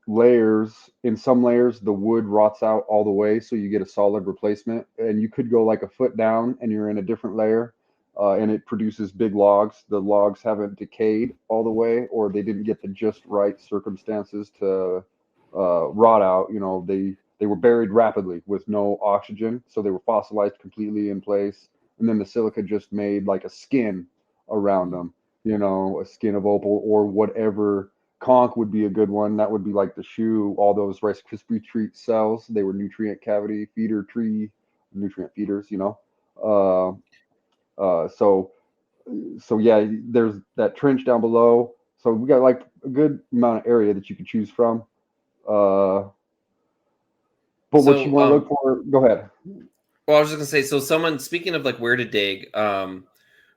layers, in some layers the wood rots out all the way, so you get a solid replacement. And you could go like a foot down, and you're in a different layer, and it produces big logs. The logs haven't decayed all the way, or they didn't get the just right circumstances to rot out. They They were buried rapidly with no oxygen, so they were fossilized completely in place. And then the silica just made like a skin around them, a skin of opal or whatever. Conch would be a good one. That would be like the shoe, all those Rice Krispie treat cells. They were nutrient cavity feeder tree, nutrient feeders. Uh, so yeah, there's that trench down below. So we got like a good amount of area that you could choose from. Uh, but what you So, want to look for, go ahead. well, I was just gonna say, so someone speaking of like where to dig,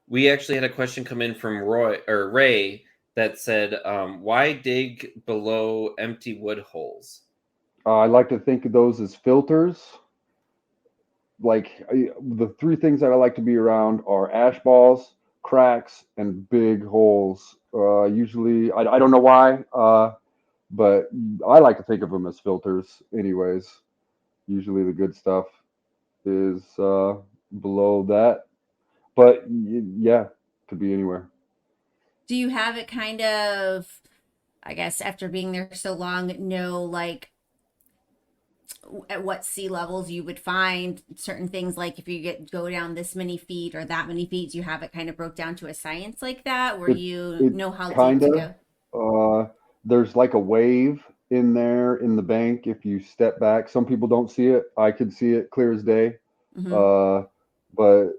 we actually had a question come in from Ray that said, why dig below empty wood holes? I like to think of those as filters. The three things that I like to be around are ash balls, cracks, and big holes. Usually, I don't know why, but I like to think of them as filters, anyways. Usually, the good stuff is below that, but yeah, could be anywhere. Do you have it kind of, I guess, after being there so long, know like at what sea levels you would find certain things, like if you go down this many feet or that many feet? Do you have it kind of broke down to a science like that where It you it know how deep kind to of go? there's like a wave in there in the bank if you step back. Some people don't see it. I could see it clear as day. Hmm. Uh, but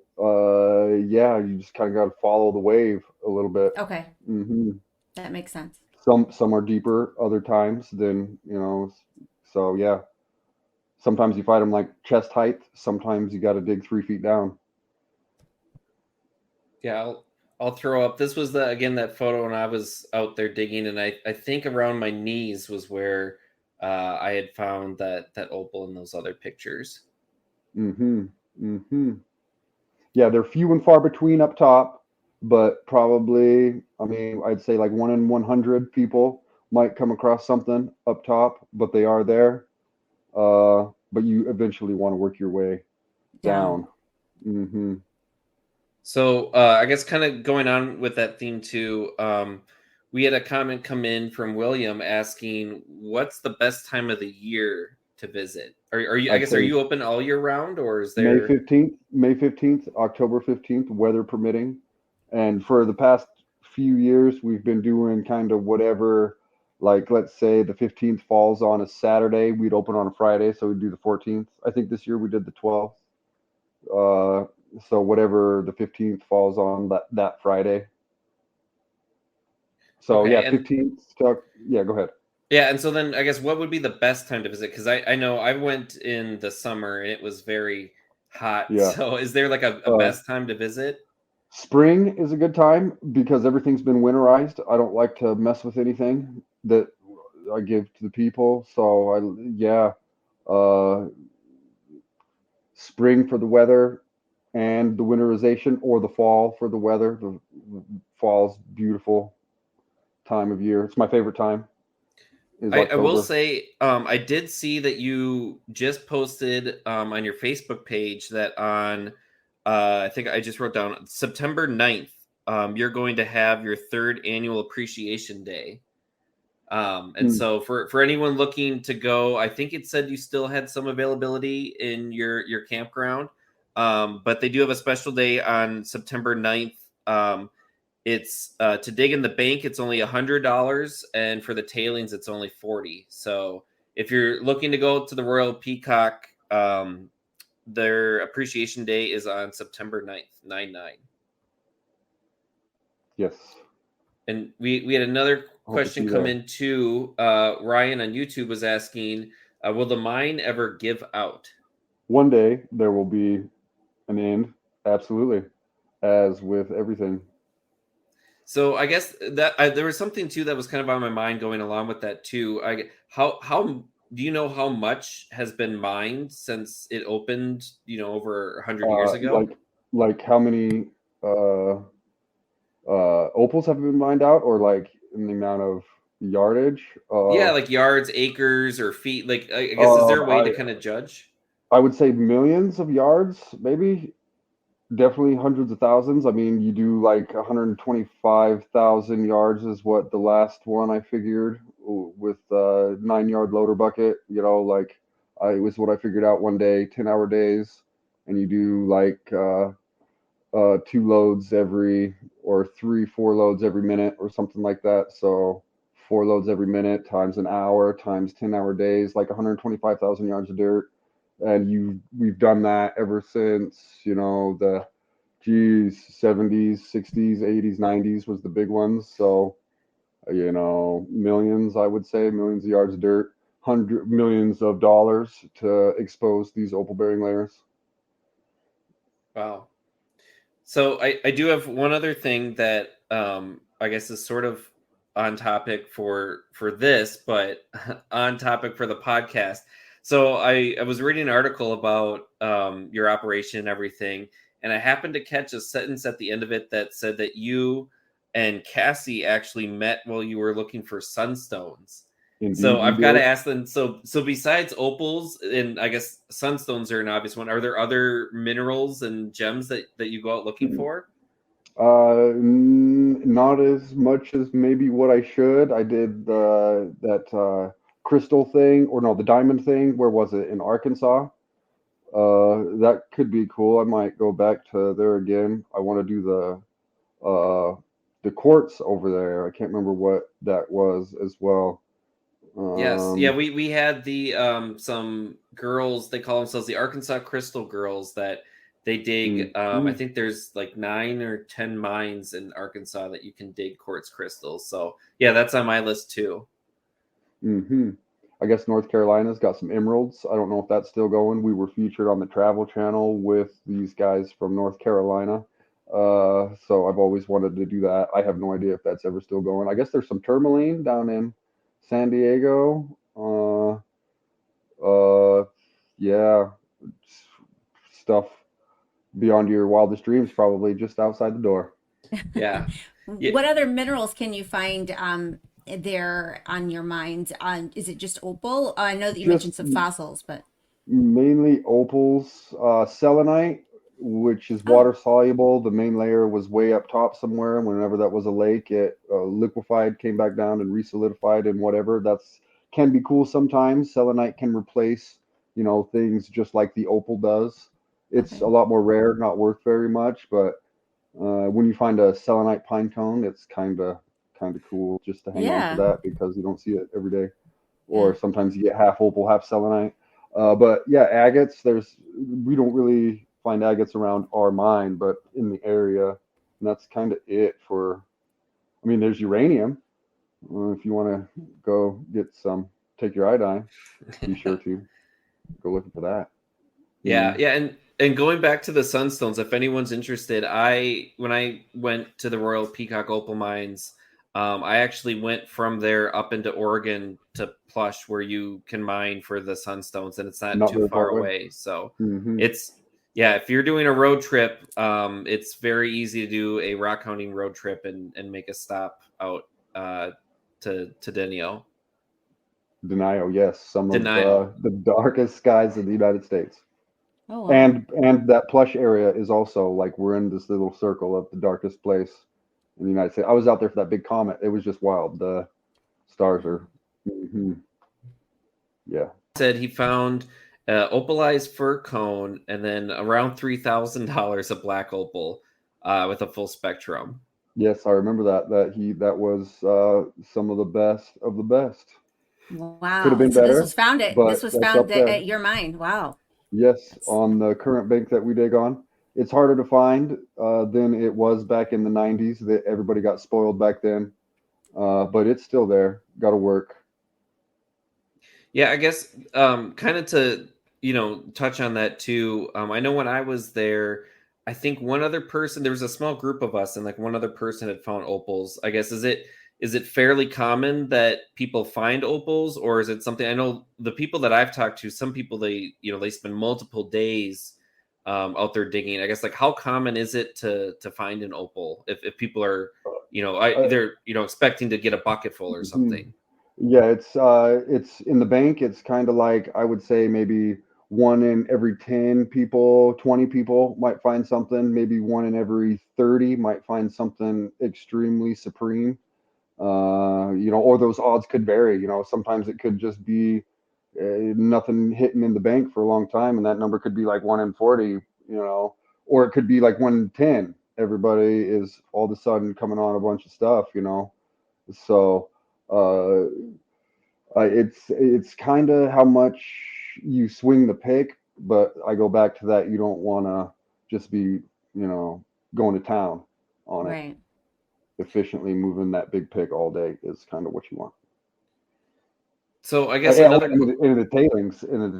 yeah, you just kind of got to follow the wave a little bit. Okay, hmm that makes sense. Some are deeper, other times than So yeah, sometimes you find them like chest height. Sometimes you got to dig 3 feet down. Yeah, I'll throw up. This was the again that photo when I was out there digging, and I think around my knees was where I had found that opal in those other pictures. hmm hmm Yeah, they're few and far between up top, but probably, I mean, I'd say like 1 in 100 people might come across something up top, but they are there. But you eventually want to work your way Down. down. hmm So I guess kind of going on with that theme too. We had a comment come in from William asking, "What's the best time of the year to visit? Are you? I I'd guess are say you open all year round, or is May there?" 15th, May 15th, October 15th, weather permitting. And for the past few years, we've been doing kind of whatever, like let's say the 15th falls on a Saturday, we'd open on a Friday, so we'd do the 14th. I think this year we did the 12th. Uh, so whatever the 15th falls on that Friday. So Okay, yeah, and 15th. Yeah, go ahead. yeah, and so then I guess what would be the best time to visit? Because I know I went in the summer and it was very hot. Yeah. So is there like a Uh, best time to visit? Spring is a good time because everything's been winterized. I don't like to mess with anything that I give to the people. So yeah, uh, spring for the weather and the winterization, or the fall for the weather. The fall's beautiful time of year. It's my favorite time. Is I will October. say, I did see that you just posted on your Facebook page that on, I think I just wrote down September 9th, you're going to have your third annual appreciation day. And Mm, so for anyone looking to go, I think it said you still had some availability in your campground. But they do have a special day on September 9th. It's to dig in the bank, it's only $100, and for the tailings, it's only 40. So if you're looking to go to the Royal Peacock, their appreciation day is on September 9th, 9/9. yes. And we had another Hope to question see you come there. in too. Ryan on YouTube was asking, will the mine ever give out? One day there will be an end. Absolutely. As with everything. So I guess that there was something too that was kind of on my mind going along with that too. How do you know how much has been mined since it opened? Over 100 years ago. Like how many uh opals have been mined out, or like in the amount of yardage. Yeah, like yards, acres, or feet. Like I guess is there Um, a way to I kind of judge? I would say millions of yards, maybe. Definitely hundreds of thousands. I mean, you do like 125,000 yards is what the last one I figured with 9 yard loader bucket. Like It was what I figured out one day, 10-hour days, and you do like 2 loads every, or 4 loads every minute or something like that. So 4 loads every minute times an hour times 10-hour days, like 125,000 yards of dirt. And we've done that ever since, the 70s, 60s, 80s, 90s was the big ones. So, millions, I would say, millions of yards of dirt, hundred millions of dollars to expose these opal bearing layers. Wow. So I do have one other thing that I guess is sort of on topic for this, but on topic for the podcast. So I was reading an article about your operation and everything, and I happened to catch a sentence at the end of it that said that you and Cassie actually met while you were looking for sunstones. So Indeed, we I've got to did. ask them. So besides opals, and I guess sunstones are an obvious one. Are there other minerals and gems that you go out looking for? Not as much as maybe what I should. I did that crystal thing, or no, the diamond thing. Where was it? In Arkansas. That could be cool. I might go back to there again. I want to do the quartz over there. I can't remember what that was as well. Yes, yeah. Um, We had the some girls. They call themselves the Arkansas Crystal Girls. That they dig. I mhm. think there's like 9 or 10 mines in Arkansas that you can dig quartz crystals. So yeah, that's on my list too. Hmm. I guess North Carolina's got some emeralds. I don't know if that's still going. We were featured on the Travel Channel with these guys from North Carolina. So I've always wanted to do that. I have no idea if that's ever still going. I guess there's some tourmaline down in San Diego. Uh, yeah, stuff beyond your wildest dreams, probably just outside the door. Yeah, yeah. What other minerals can you find there on your mind? Is it just opal? I know that you Just mentioned some fossils, but mainly opals, selenite, which is oh, water soluble. The main layer was way up top somewhere. Whenever that was a lake, it liquefied, came back down, and resolidified, and whatever. That's can be cool sometimes. Selenite can replace, things just like the opal does. It's a okay. lot more rare, not worth very much, but when you find a selenite pine cone, it's kind of cool just to hang on to Yeah, that because you don't see it every day. yeah. Or sometimes you get half opal, half selenite. But yeah, agates. We don't really find agates around our mine, but in the area, and that's kind of it for. I mean, there's uranium. If you want to go get some, take your iodine. Be sure to go looking for that. Yeah, Mm, yeah, and going back to the sunstones, if anyone's interested, I when I went to the Royal Peacock Opal Mines, I actually went from there up into Oregon to Plush, where you can mine for the sunstones, and it's not not too very far far away. away. So Hmm. it's yeah, if you're doing a road trip, it's very easy to do a rock hunting road trip and make a stop out uh, to Denio. Denio, yes, some of Denial. the darkest skies of the United States. Oh wow. And that plush area is also like we're in this little circle of the darkest place in the United States. I was out there for that big comet. It was just wild. The stars are, hmm yeah. Said he found opalized fir cone and then around $3,000 a black opal with a full spectrum. Yes, I remember that. That was some of the best of the best. Could have Wow. been So better, this but was that's found up there. at your mine. Wow. Yes, That's on the current bank that we dig on. It's harder to find than it was back in the 90s. That everybody got spoiled back then, but it's still there. Got to work. Yeah, I guess kind of to touch on that too. I know when I was there, I think one other person there was a small group of us, and like one other person had found opals. I guess is it fairly common that people find opals, or is it something? I know the people that I've talked to, some people they spend multiple days out there digging. I guess like how common is it to find an opal if people are Uh, they're expecting to get a bucket full or mhm. something. Yeah, it's in the bank. It's kind of like I would say maybe one in every 10 people, 20 people might find something. Maybe one in every 30 might find something extremely supreme. Or those odds could vary. Sometimes it could just be, nothing hitting in the bank for a long time, and that number could be like 1 in 40, or it could be like 1 in 10. Everybody is all of a sudden coming on a bunch of stuff. So uh, it's kind of how much you swing the pick, but I go back to that. You don't want to just be, going to town on it. Right. Efficiently moving that big pick all day is kind of what you want. So I guess Yeah, another. in the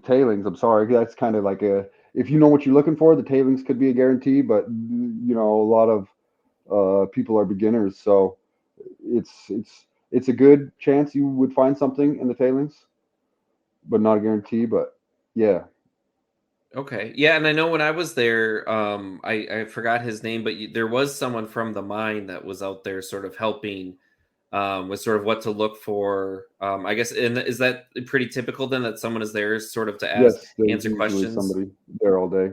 tailings. I'm sorry, that's kind of like if you know what you're looking for, the tailings could be a guarantee, but a lot of people are beginners, so it's a good chance you would find something in the tailings, but not a guarantee. But yeah. Okay. Yeah, and I know when I was there, I forgot his name, but there was someone from the mine that was out there sort of helping with sort of what to look for. I guess, and is that pretty typical then that someone is there sort of to Yes, there's answer usually questions? somebody there all day.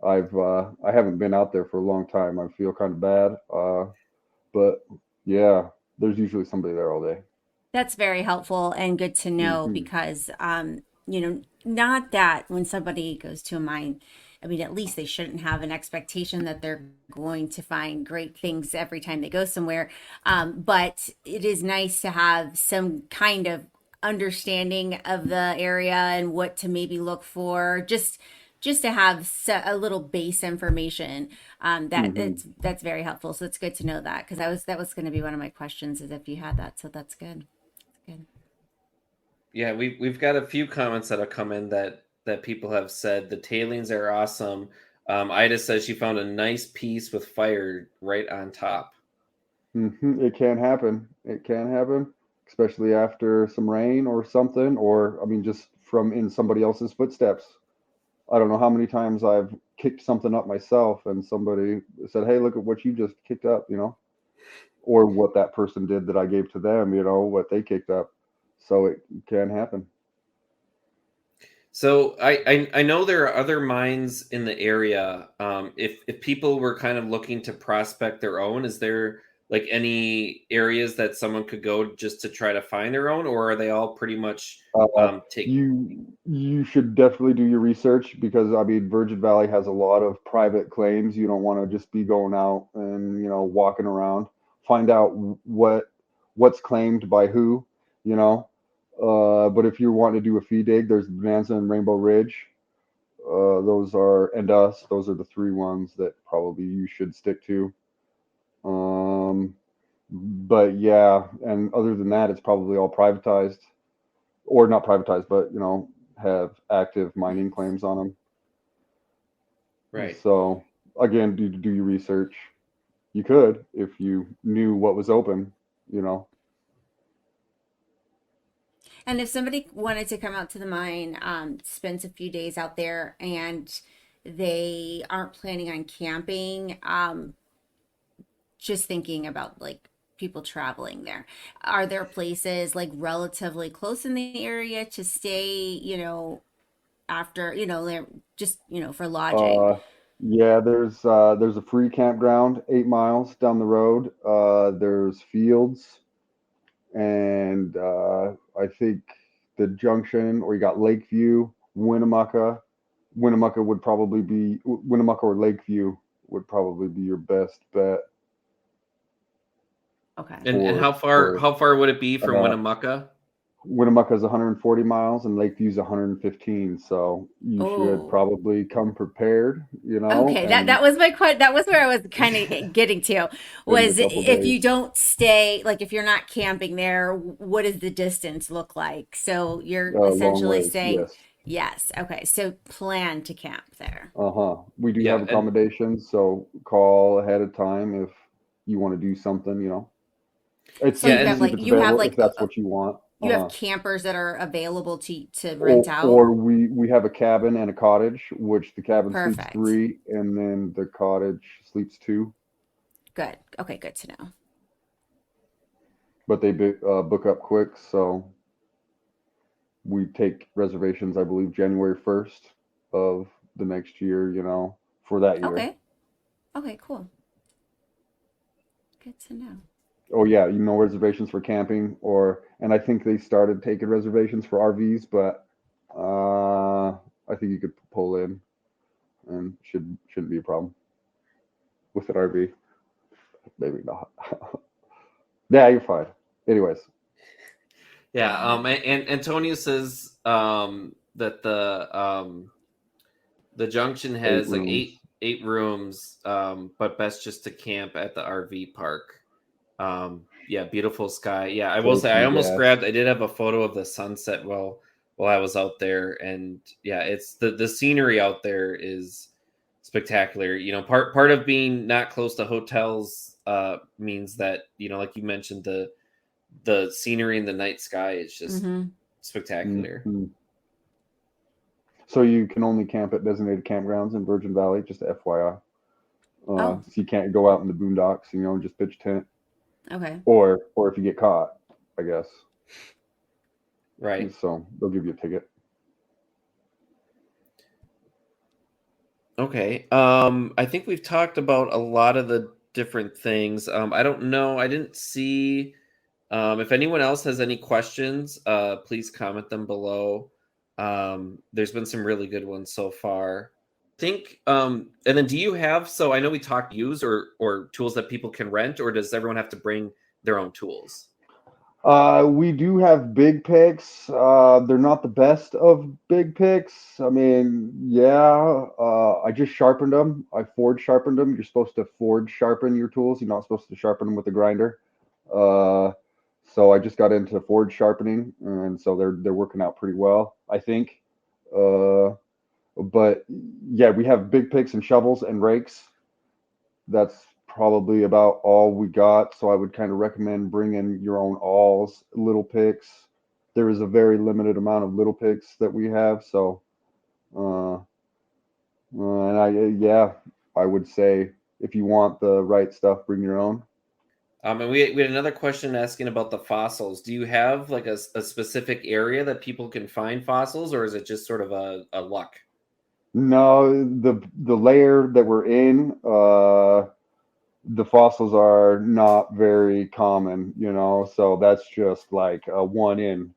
I haven't been out there for a long time. I feel kind of bad, but yeah, there's usually somebody there all day. That's very helpful and good to know Hmm. because, not that when somebody goes to a mine, I mean, at least they shouldn't have an expectation that they're going to find great things every time they go somewhere. But it is nice to have some kind of understanding of the area and what to maybe look for. Just to have a little base information, Hmm. that's very helpful. So it's good to know that because that was going to be one of my questions is if you had that. So that's good. Good. Yeah, we've got a few comments that have come in that people have said the tailings are awesome. Ida says she found a nice piece with fire right on top. It can happen. It can happen, especially after some rain or something, or I mean, just from in somebody else's footsteps. I don't know how many times I've kicked something up myself, and somebody said, "Hey, look at what you just kicked up," or what that person did that I gave to them, what they kicked up. So it can happen. So I know there are other mines in the area. If people were kind of looking to prospect their own, is there like any areas that someone could go just to try to find their own, or are they all pretty much Uh, take? you should definitely do your research because I mean Virgin Valley has a lot of private claims. You don't want to just be going out and walking around. Find out what's claimed by who. You know. But if you want to do a fee dig, there's Bonanza and Rainbow Ridge. Those are and us. Those are the three ones that probably you should stick to. Um, but yeah, and other than that, it's probably all privatized or not privatized, but have active mining claims on them. Right. So again, do your research. You could if you knew what was open. And if somebody wanted to come out to the mine, spends a few days out there and they aren't planning on camping, just thinking about like people traveling there, are there places like relatively close in the area to stay, after, they're just, for lodging? Uh, yeah, there's a free campground 8 miles down the road. There's fields, and I think the junction, or you got Lakeview, Winnemucca. Winnemucca or Lakeview would probably be your best bet Okay. And for for how far would it be from uh, Winnemucca? Winnemucca is 140 miles and Lakeview is 115. So you should Oh, probably come prepared, okay, that and was my question. That was where I was kind of getting to. spend a Was couple if you days. don't stay, like if you're not camping there, what does the distance look like? So you're Long essentially ways, saying, yes. yes, okay, so plan to camp there. Uh-huh. We do have Yeah, and accommodations, so call ahead of time if you want to do something. It's So yeah, you have cheapest if like it's you have available, like if that's what you want. you have Uh-huh. campers that are available to rent Or, out. or we have a cabin and a cottage, which the cabin sleeps Perfect. three, and then the cottage sleeps two. Good. Okay, good to know. But they book up quick, so we take reservations, I believe, January 1st of the next year, for that year. Okay. Okay, cool. Good to know. Oh yeah, reservations for camping, and I think they started taking reservations for RVs, but I think you could pull in and shouldn't be a problem with an RV. Maybe not. Yeah, you're fine. Anyways, Yeah. And Antonio says that the junction eight has like rooms. eight rooms, but best just to camp at the RV park. Yeah, beautiful sky. Yeah, I will Save say I some almost gas. grabbed. I did have a photo of the sunset while I was out there, and yeah, it's the scenery out there is spectacular. You know, part of being not close to hotels means that, you know, like you mentioned, the scenery in the night sky is just Mm-hmm. spectacular. Mhm. So you can only camp at designated campgrounds in Virgin Valley, just FYI. Oh, So you can't go out in the boondocks, and just pitch tent, okay. or if you get caught, I guess. Right. So they'll give you a ticket. Okay. I think we've talked about a lot of the different things. I don't know. I didn't see. If anyone else has any questions, please comment them below. There's been some really good ones so far. I think. And then, do you have? So I know we talked use or tools that people can rent, or does everyone have to bring their own tools? We do have big picks. They're not the best of big picks. I mean, yeah, I just sharpened them. I forge sharpened them. You're supposed to forge sharpen your tools. You're not supposed to sharpen them with a grinder. Uh, so I just got into forge sharpening, and so they're working out pretty well, I think. Uh, but yeah, we have big picks and shovels and rakes. That's probably about all we got. So I would kind of recommend bringing your own awls, little picks. There is a very limited amount of little picks that we have. So, uh, and yeah, I would say if you want the right stuff, bring your own. And we had another question asking about the fossils. Do you have like a specific area that people can find fossils, or is it just sort of a luck? No, the layer that we're in, the fossils are not very common, so that's just like a one in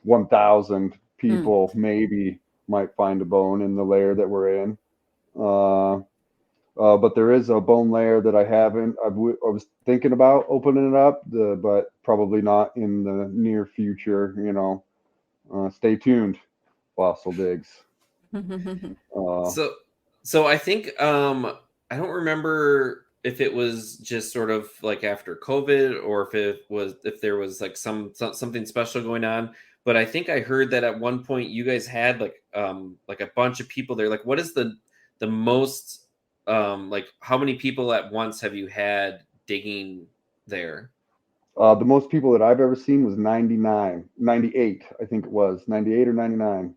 1,000 Hmm. people maybe might find a bone in the layer that we're in. Uh, but there is a bone layer that I haven't. I was thinking about opening it up, but probably not in the near future. Stay tuned, fossil digs. Uh, So I think I don't remember if it was just sort of like after COVID or if there was like something special going on. But I think I heard that at one point you guys had like a bunch of people there. Like, what is the most like how many people at once have you had digging there? the most people that I've ever seen was 99, 98, I think it was 98 or 99.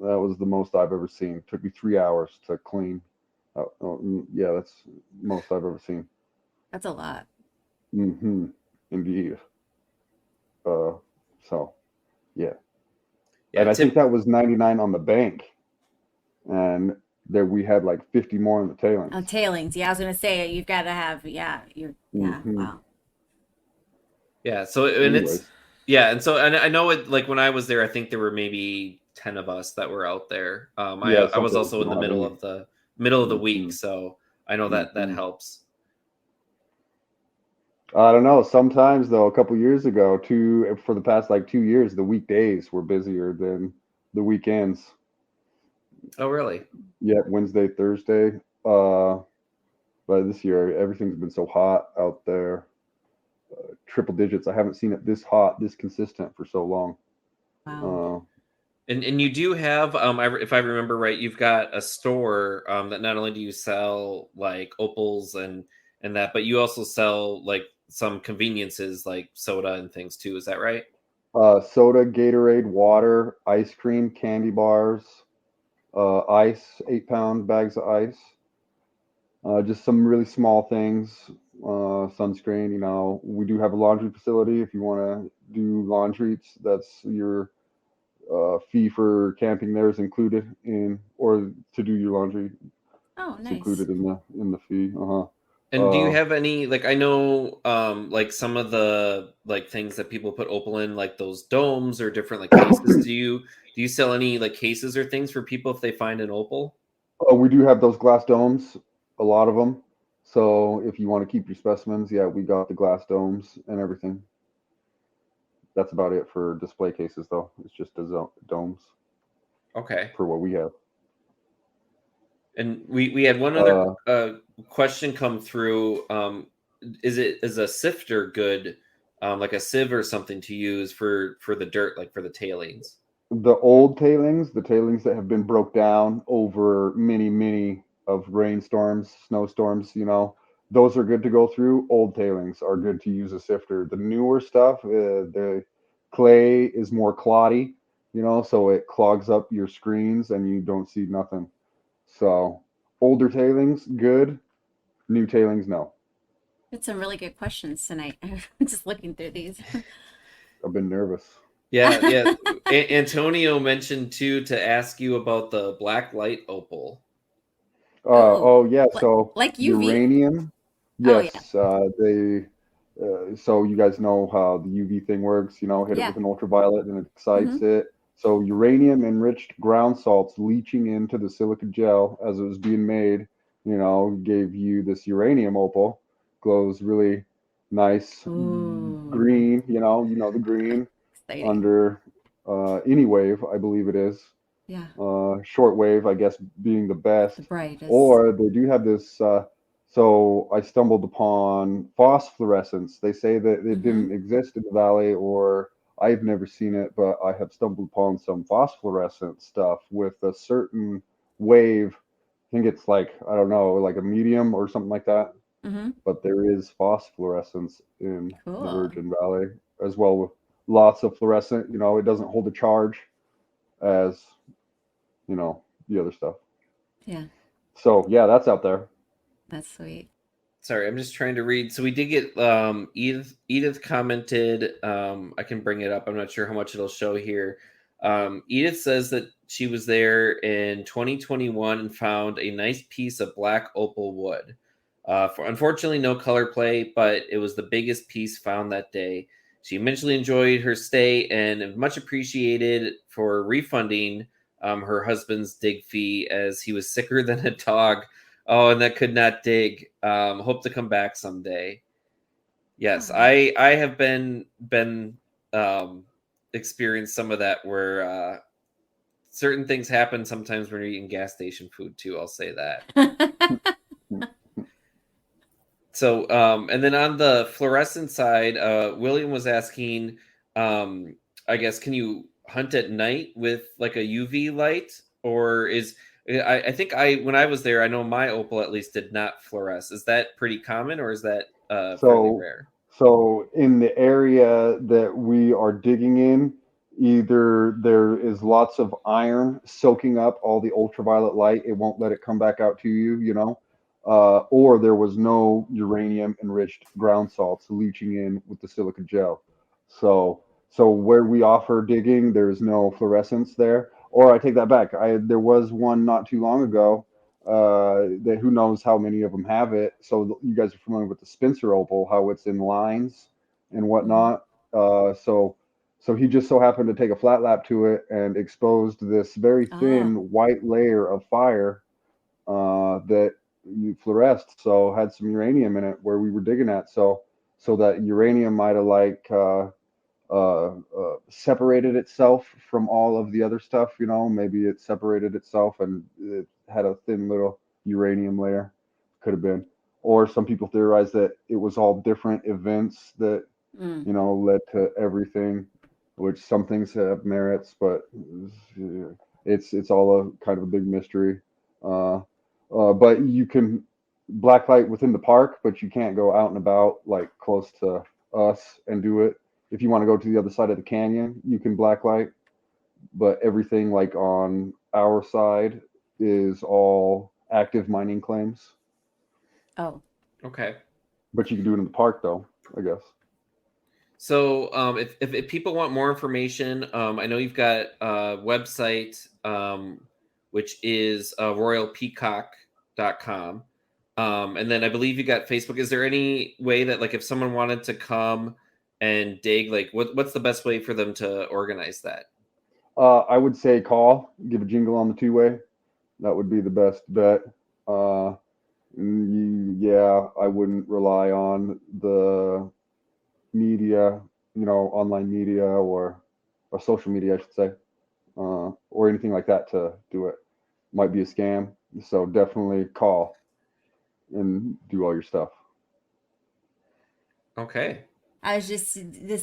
That was the most I've ever seen. Took me 3 hours to clean. Yeah, that's most I've ever seen. That's a lot. Hmm. Indeed. Uh, so yeah, Yeah, and I think that was 99 on the bank, and there we had like 50 more in the Oh, tailings. tailings. Yeah, I was gonna say you've got to have. Yeah. Hmm. Wow. Yeah, so and it's Anyways, yeah, and so and I know it like when I was there, I think there were maybe 10 of us that were out there. yeah, I was something also in the not any. middle of the week, Hmm. so I know that Hmm. helps. I don't know. Sometimes though, a couple years ago, for the past like 2 years, the weekdays were busier than the weekends. Oh, really? Yeah, Wednesday, Thursday. Uh, but this year everything's been so hot out there. Triple digits. I haven't seen it this hot, this consistent for so long. Wow. Uh, And you do have if I remember right, you've got a store that not only do you sell like opals and that, but you also sell like some conveniences like soda and things too. Is that right? Soda, Gatorade, water, ice cream, candy bars, ice, 8-pound bags of ice. Just some really small things. Sunscreen. We do have a laundry facility. If you want to do laundry, that's your fee for camping. There is included in, or to do your laundry, Oh, it's nice. included in the fee. Uh huh. And do you have any, like, I know like some of the like things that people put opal in, like those domes or different like cases. Do you sell any like cases or things for people if they find an opal? We do have those glass domes, a lot of them. So if you want to keep your specimens, yeah, we got the glass domes and everything. That's about it for display cases, though. It's just the domes Okay. for what we have. And we had one other question come through. Is a sifter good, like a sieve or something to use for the dirt, like for the tailings? The old tailings, the tailings that have been broke down over many of rainstorms, snowstorms, those are good to go through. Old tailings are good to use a sifter. The newer stuff, the clay is more cloddy, so it clogs up your screens and you don't see nothing. So older tailings, good. New tailings, no. That's some really good questions tonight. I'm just looking through these. I've been nervous. Yeah, yeah. Antonio mentioned too to ask you about the black light opal. Oh, Oh yeah, so like UV? uranium, Oh yeah. yes, they. So you guys know how the UV thing works, hit it Yeah. with an ultraviolet and it excites Hmm. it. So uranium enriched ground salts leaching into the silica gel as it was being made, gave you this uranium opal, glows really nice Ooh, green, the green exciting. under any wave, I believe it is. Yeah. Shortwave, I guess, being the The best. brightest. Or they do have this. So I stumbled upon phosphorescence. They say that it Mm-hmm. didn't exist in the valley, or I've never seen it, but I have stumbled upon some phosphorescent stuff with a certain wave. I think it's like, I don't know, like a medium or something like that. Mm-hmm. But there is phosphorescence in the Cool. Virgin Valley as well, with lots of fluorescent. It doesn't hold a charge as the other stuff. Yeah, So yeah, that's out there. that's sweet. Sorry, I'm just trying to read. So we did get Edith commented. I can bring it up. I'm not sure how much it'll show here. Edith says that she was there in 2021 and found a nice piece of black opal wood. Unfortunately, no color play, but it was the biggest piece found that day. She immensely enjoyed her stay and much appreciated for refunding her husband's dig fee as he was sicker than a dog. Oh, and that could not dig. Hope to come back someday. Yes, Oh, I have been experienced some of that where certain things happen sometimes when you're eating gas station food too. I'll say that. So, and then on the fluorescent side, William was asking, I guess, can you hunt at night with like a UV light, or is I think when I was there, I know my opal at least did not fluoresce. Is that pretty common, or is that fairly So rare? so in the area that we are digging in, either there is lots of iron soaking up all the ultraviolet light, it won't let it come back out to you, or there was no uranium enriched ground salts leaching in with the silica gel. So so where we offer digging, there's no fluorescence there. Or I take that back. There was one not too long ago that who knows how many of them have it. So you guys are familiar with the Spencer opal, how it's in lines and mhm. whatnot. So he just so happened to take a flat lap to it and exposed this very Oh, thin white layer of fire that fluoresced. So had some uranium in it where we were digging at. So that uranium might have separated itself from all of the other stuff. Maybe it separated itself and it had a thin little uranium layer. Could have been. Or some people theorize that it was all different events that, mm. led to everything, which some things have merits, but it's all a kind of a big mystery. Uh, but you can blacklight within the park, but you can't go out and about like close to us and do it. If you want to go to the other side of the canyon, you can blacklight, but everything like on our side is all active mining claims. Oh, Okay. But you can do it in the park, though, I guess. So, if people want more information, I know you've got a website, which is royalpeacock.com. And then I believe you got Facebook. Is there any way that like if someone wanted to come and dig, like what's the best way for them to organize that? I would say call, give a jingle on the two-way. That would be the best bet. Uh, yeah, I wouldn't rely on the media, online media or social media, I should say, or anything like that to do it. Might be a scam. So definitely call and do all your stuff. Okay. This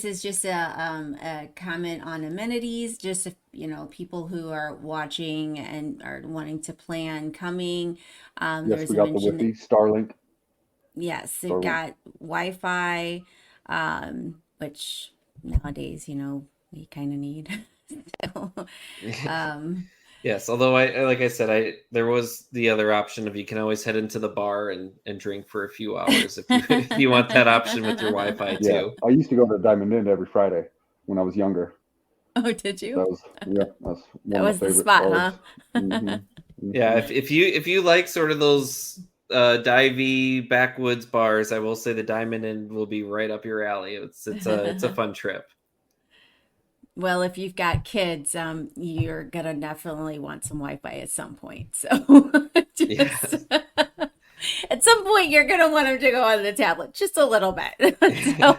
is just a comment on amenities, just if, people who are watching and are wanting to plan coming. There Yes, was we a got the mention that, Wi-Fi, Starlink, yes, they've Starlink. got Wi-Fi, which nowadays, we kind of need. So, um, Yes, although like I said, I there was the other option of you can always head into the bar and drink for a few hours if you if you want that option with your Wi-Fi Yeah, too. I used to go to Diamond Inn every Friday when I was younger. oh, did you? That's That one of was my the favorite spot, bars. huh? Hmm. Yeah, Hmm. if you like sort of those divey backwoods bars, I will say the Diamond Inn will be right up your alley. It's a fun trip. Well, if you've got kids, you're gonna definitely want some Wi-Fi at some point. So just Yes. at some point, you're gonna want them to go on the tablet just a little bit. So,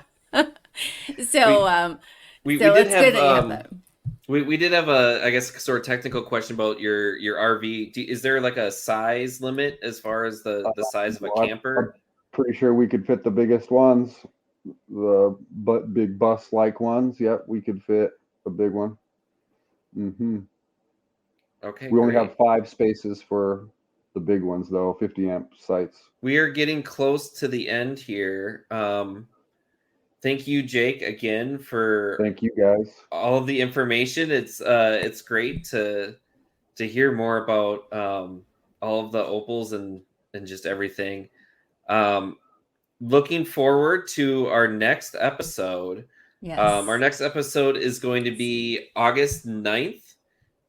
so, we um, we so did it's good have that you have that. we did have a I guess sort of technical question about your RV. Is there like a size limit as far as the size of a Well, I'm camper? pretty sure we could fit the biggest ones, the big bus-like ones. Yep, we could fit a big one. Hmm. Okay, We only have great. 5 spaces for the big ones, though, 50 amp sites. We are getting close to the end here. Thank you, Jake, again for Thank you, guys. all of the information. It's great to hear more about all of the opals and just everything. Um, Looking forward to our next episode. Our Yes, next episode is going to be August 9th.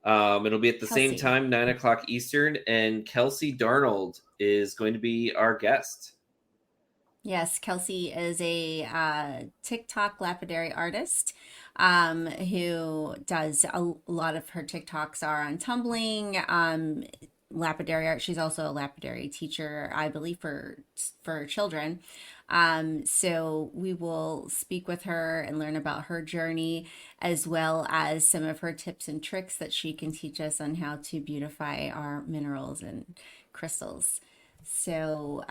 It'll be at the same Kelsey. time, 9 o'clock Eastern, and Kelsey Darnold is going to be our guest. Yes, Kelsey is a TikTok lapidary artist who does a lot of her TikToks are on tumbling, lapidary art. She's also a lapidary teacher, I believe, for children. So we will speak with her and learn about her journey, as well as some of her tips and tricks that she can teach us on how to beautify our minerals and crystals. So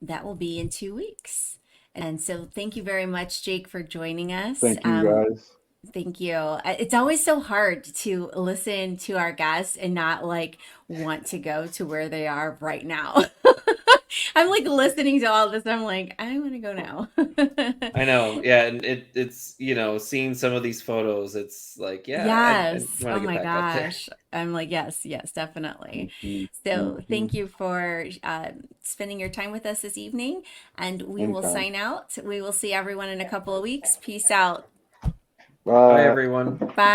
that will be in 2 weeks. And so thank you very much, Jake, for joining us. Thank you, guys. Thank you. It's always so hard to listen to our guests and not like want to go to where they are right now. I'm like listening to all this. I'm like, I want to go now. I know, yeah, and it's seeing some of these photos, it's like, yeah, I Yes. want to Oh get my back up there. gosh. I'm like, yes, yes, definitely. Hmm. So Hmm. thank you for spending your time with us this evening, and we will Anytime. sign out. We will see everyone in a couple of weeks. Peace out. Bye, Bye. everyone. Bye.